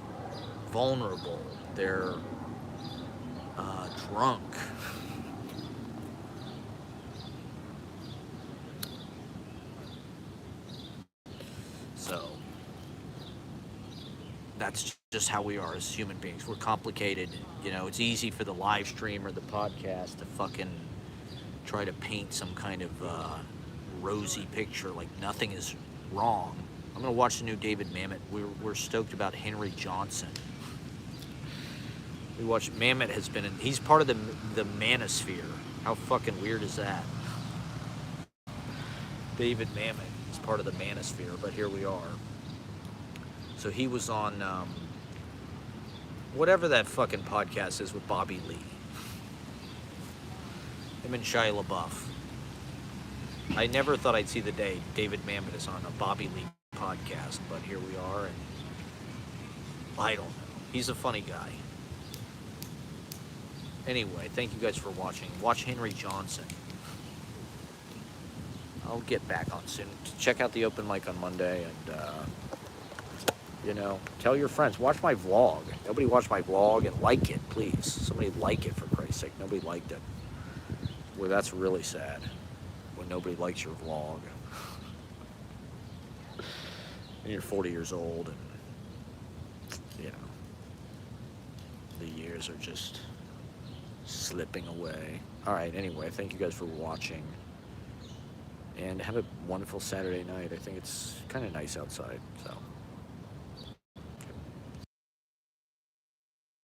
vulnerable. They're drunk. that's just how we are as human beings. We're complicated. You know, it's easy for the live stream or the podcast to fucking try to paint some kind of rosy picture, like nothing is wrong. I'm gonna watch the new David Mamet. We're stoked about Henry Johnson. We watched Mamet has been in. He's part of the Manosphere. How fucking weird is that? David Mamet is part of the Manosphere, but here we are. So he was on whatever that fucking podcast is with Bobby Lee. Him and Shia LaBeouf. I never thought I'd see the day David Mamet is on a Bobby Lee podcast, but here we are, and I don't know. He's a funny guy. Anyway, thank you guys for watching. Watch Henry Johnson. I'll get back on soon. Check out the open mic on Monday, and you know, tell your friends. Watch my vlog. Nobody watched my vlog, and like it, please. Somebody like it, for Christ's sake. Nobody liked it. Well, that's really sad when nobody likes your vlog. And you're 40 years old, and you know, the years are just slipping away. All right, anyway, thank you guys for watching, and have a wonderful Saturday night. I think it's kind of nice outside, so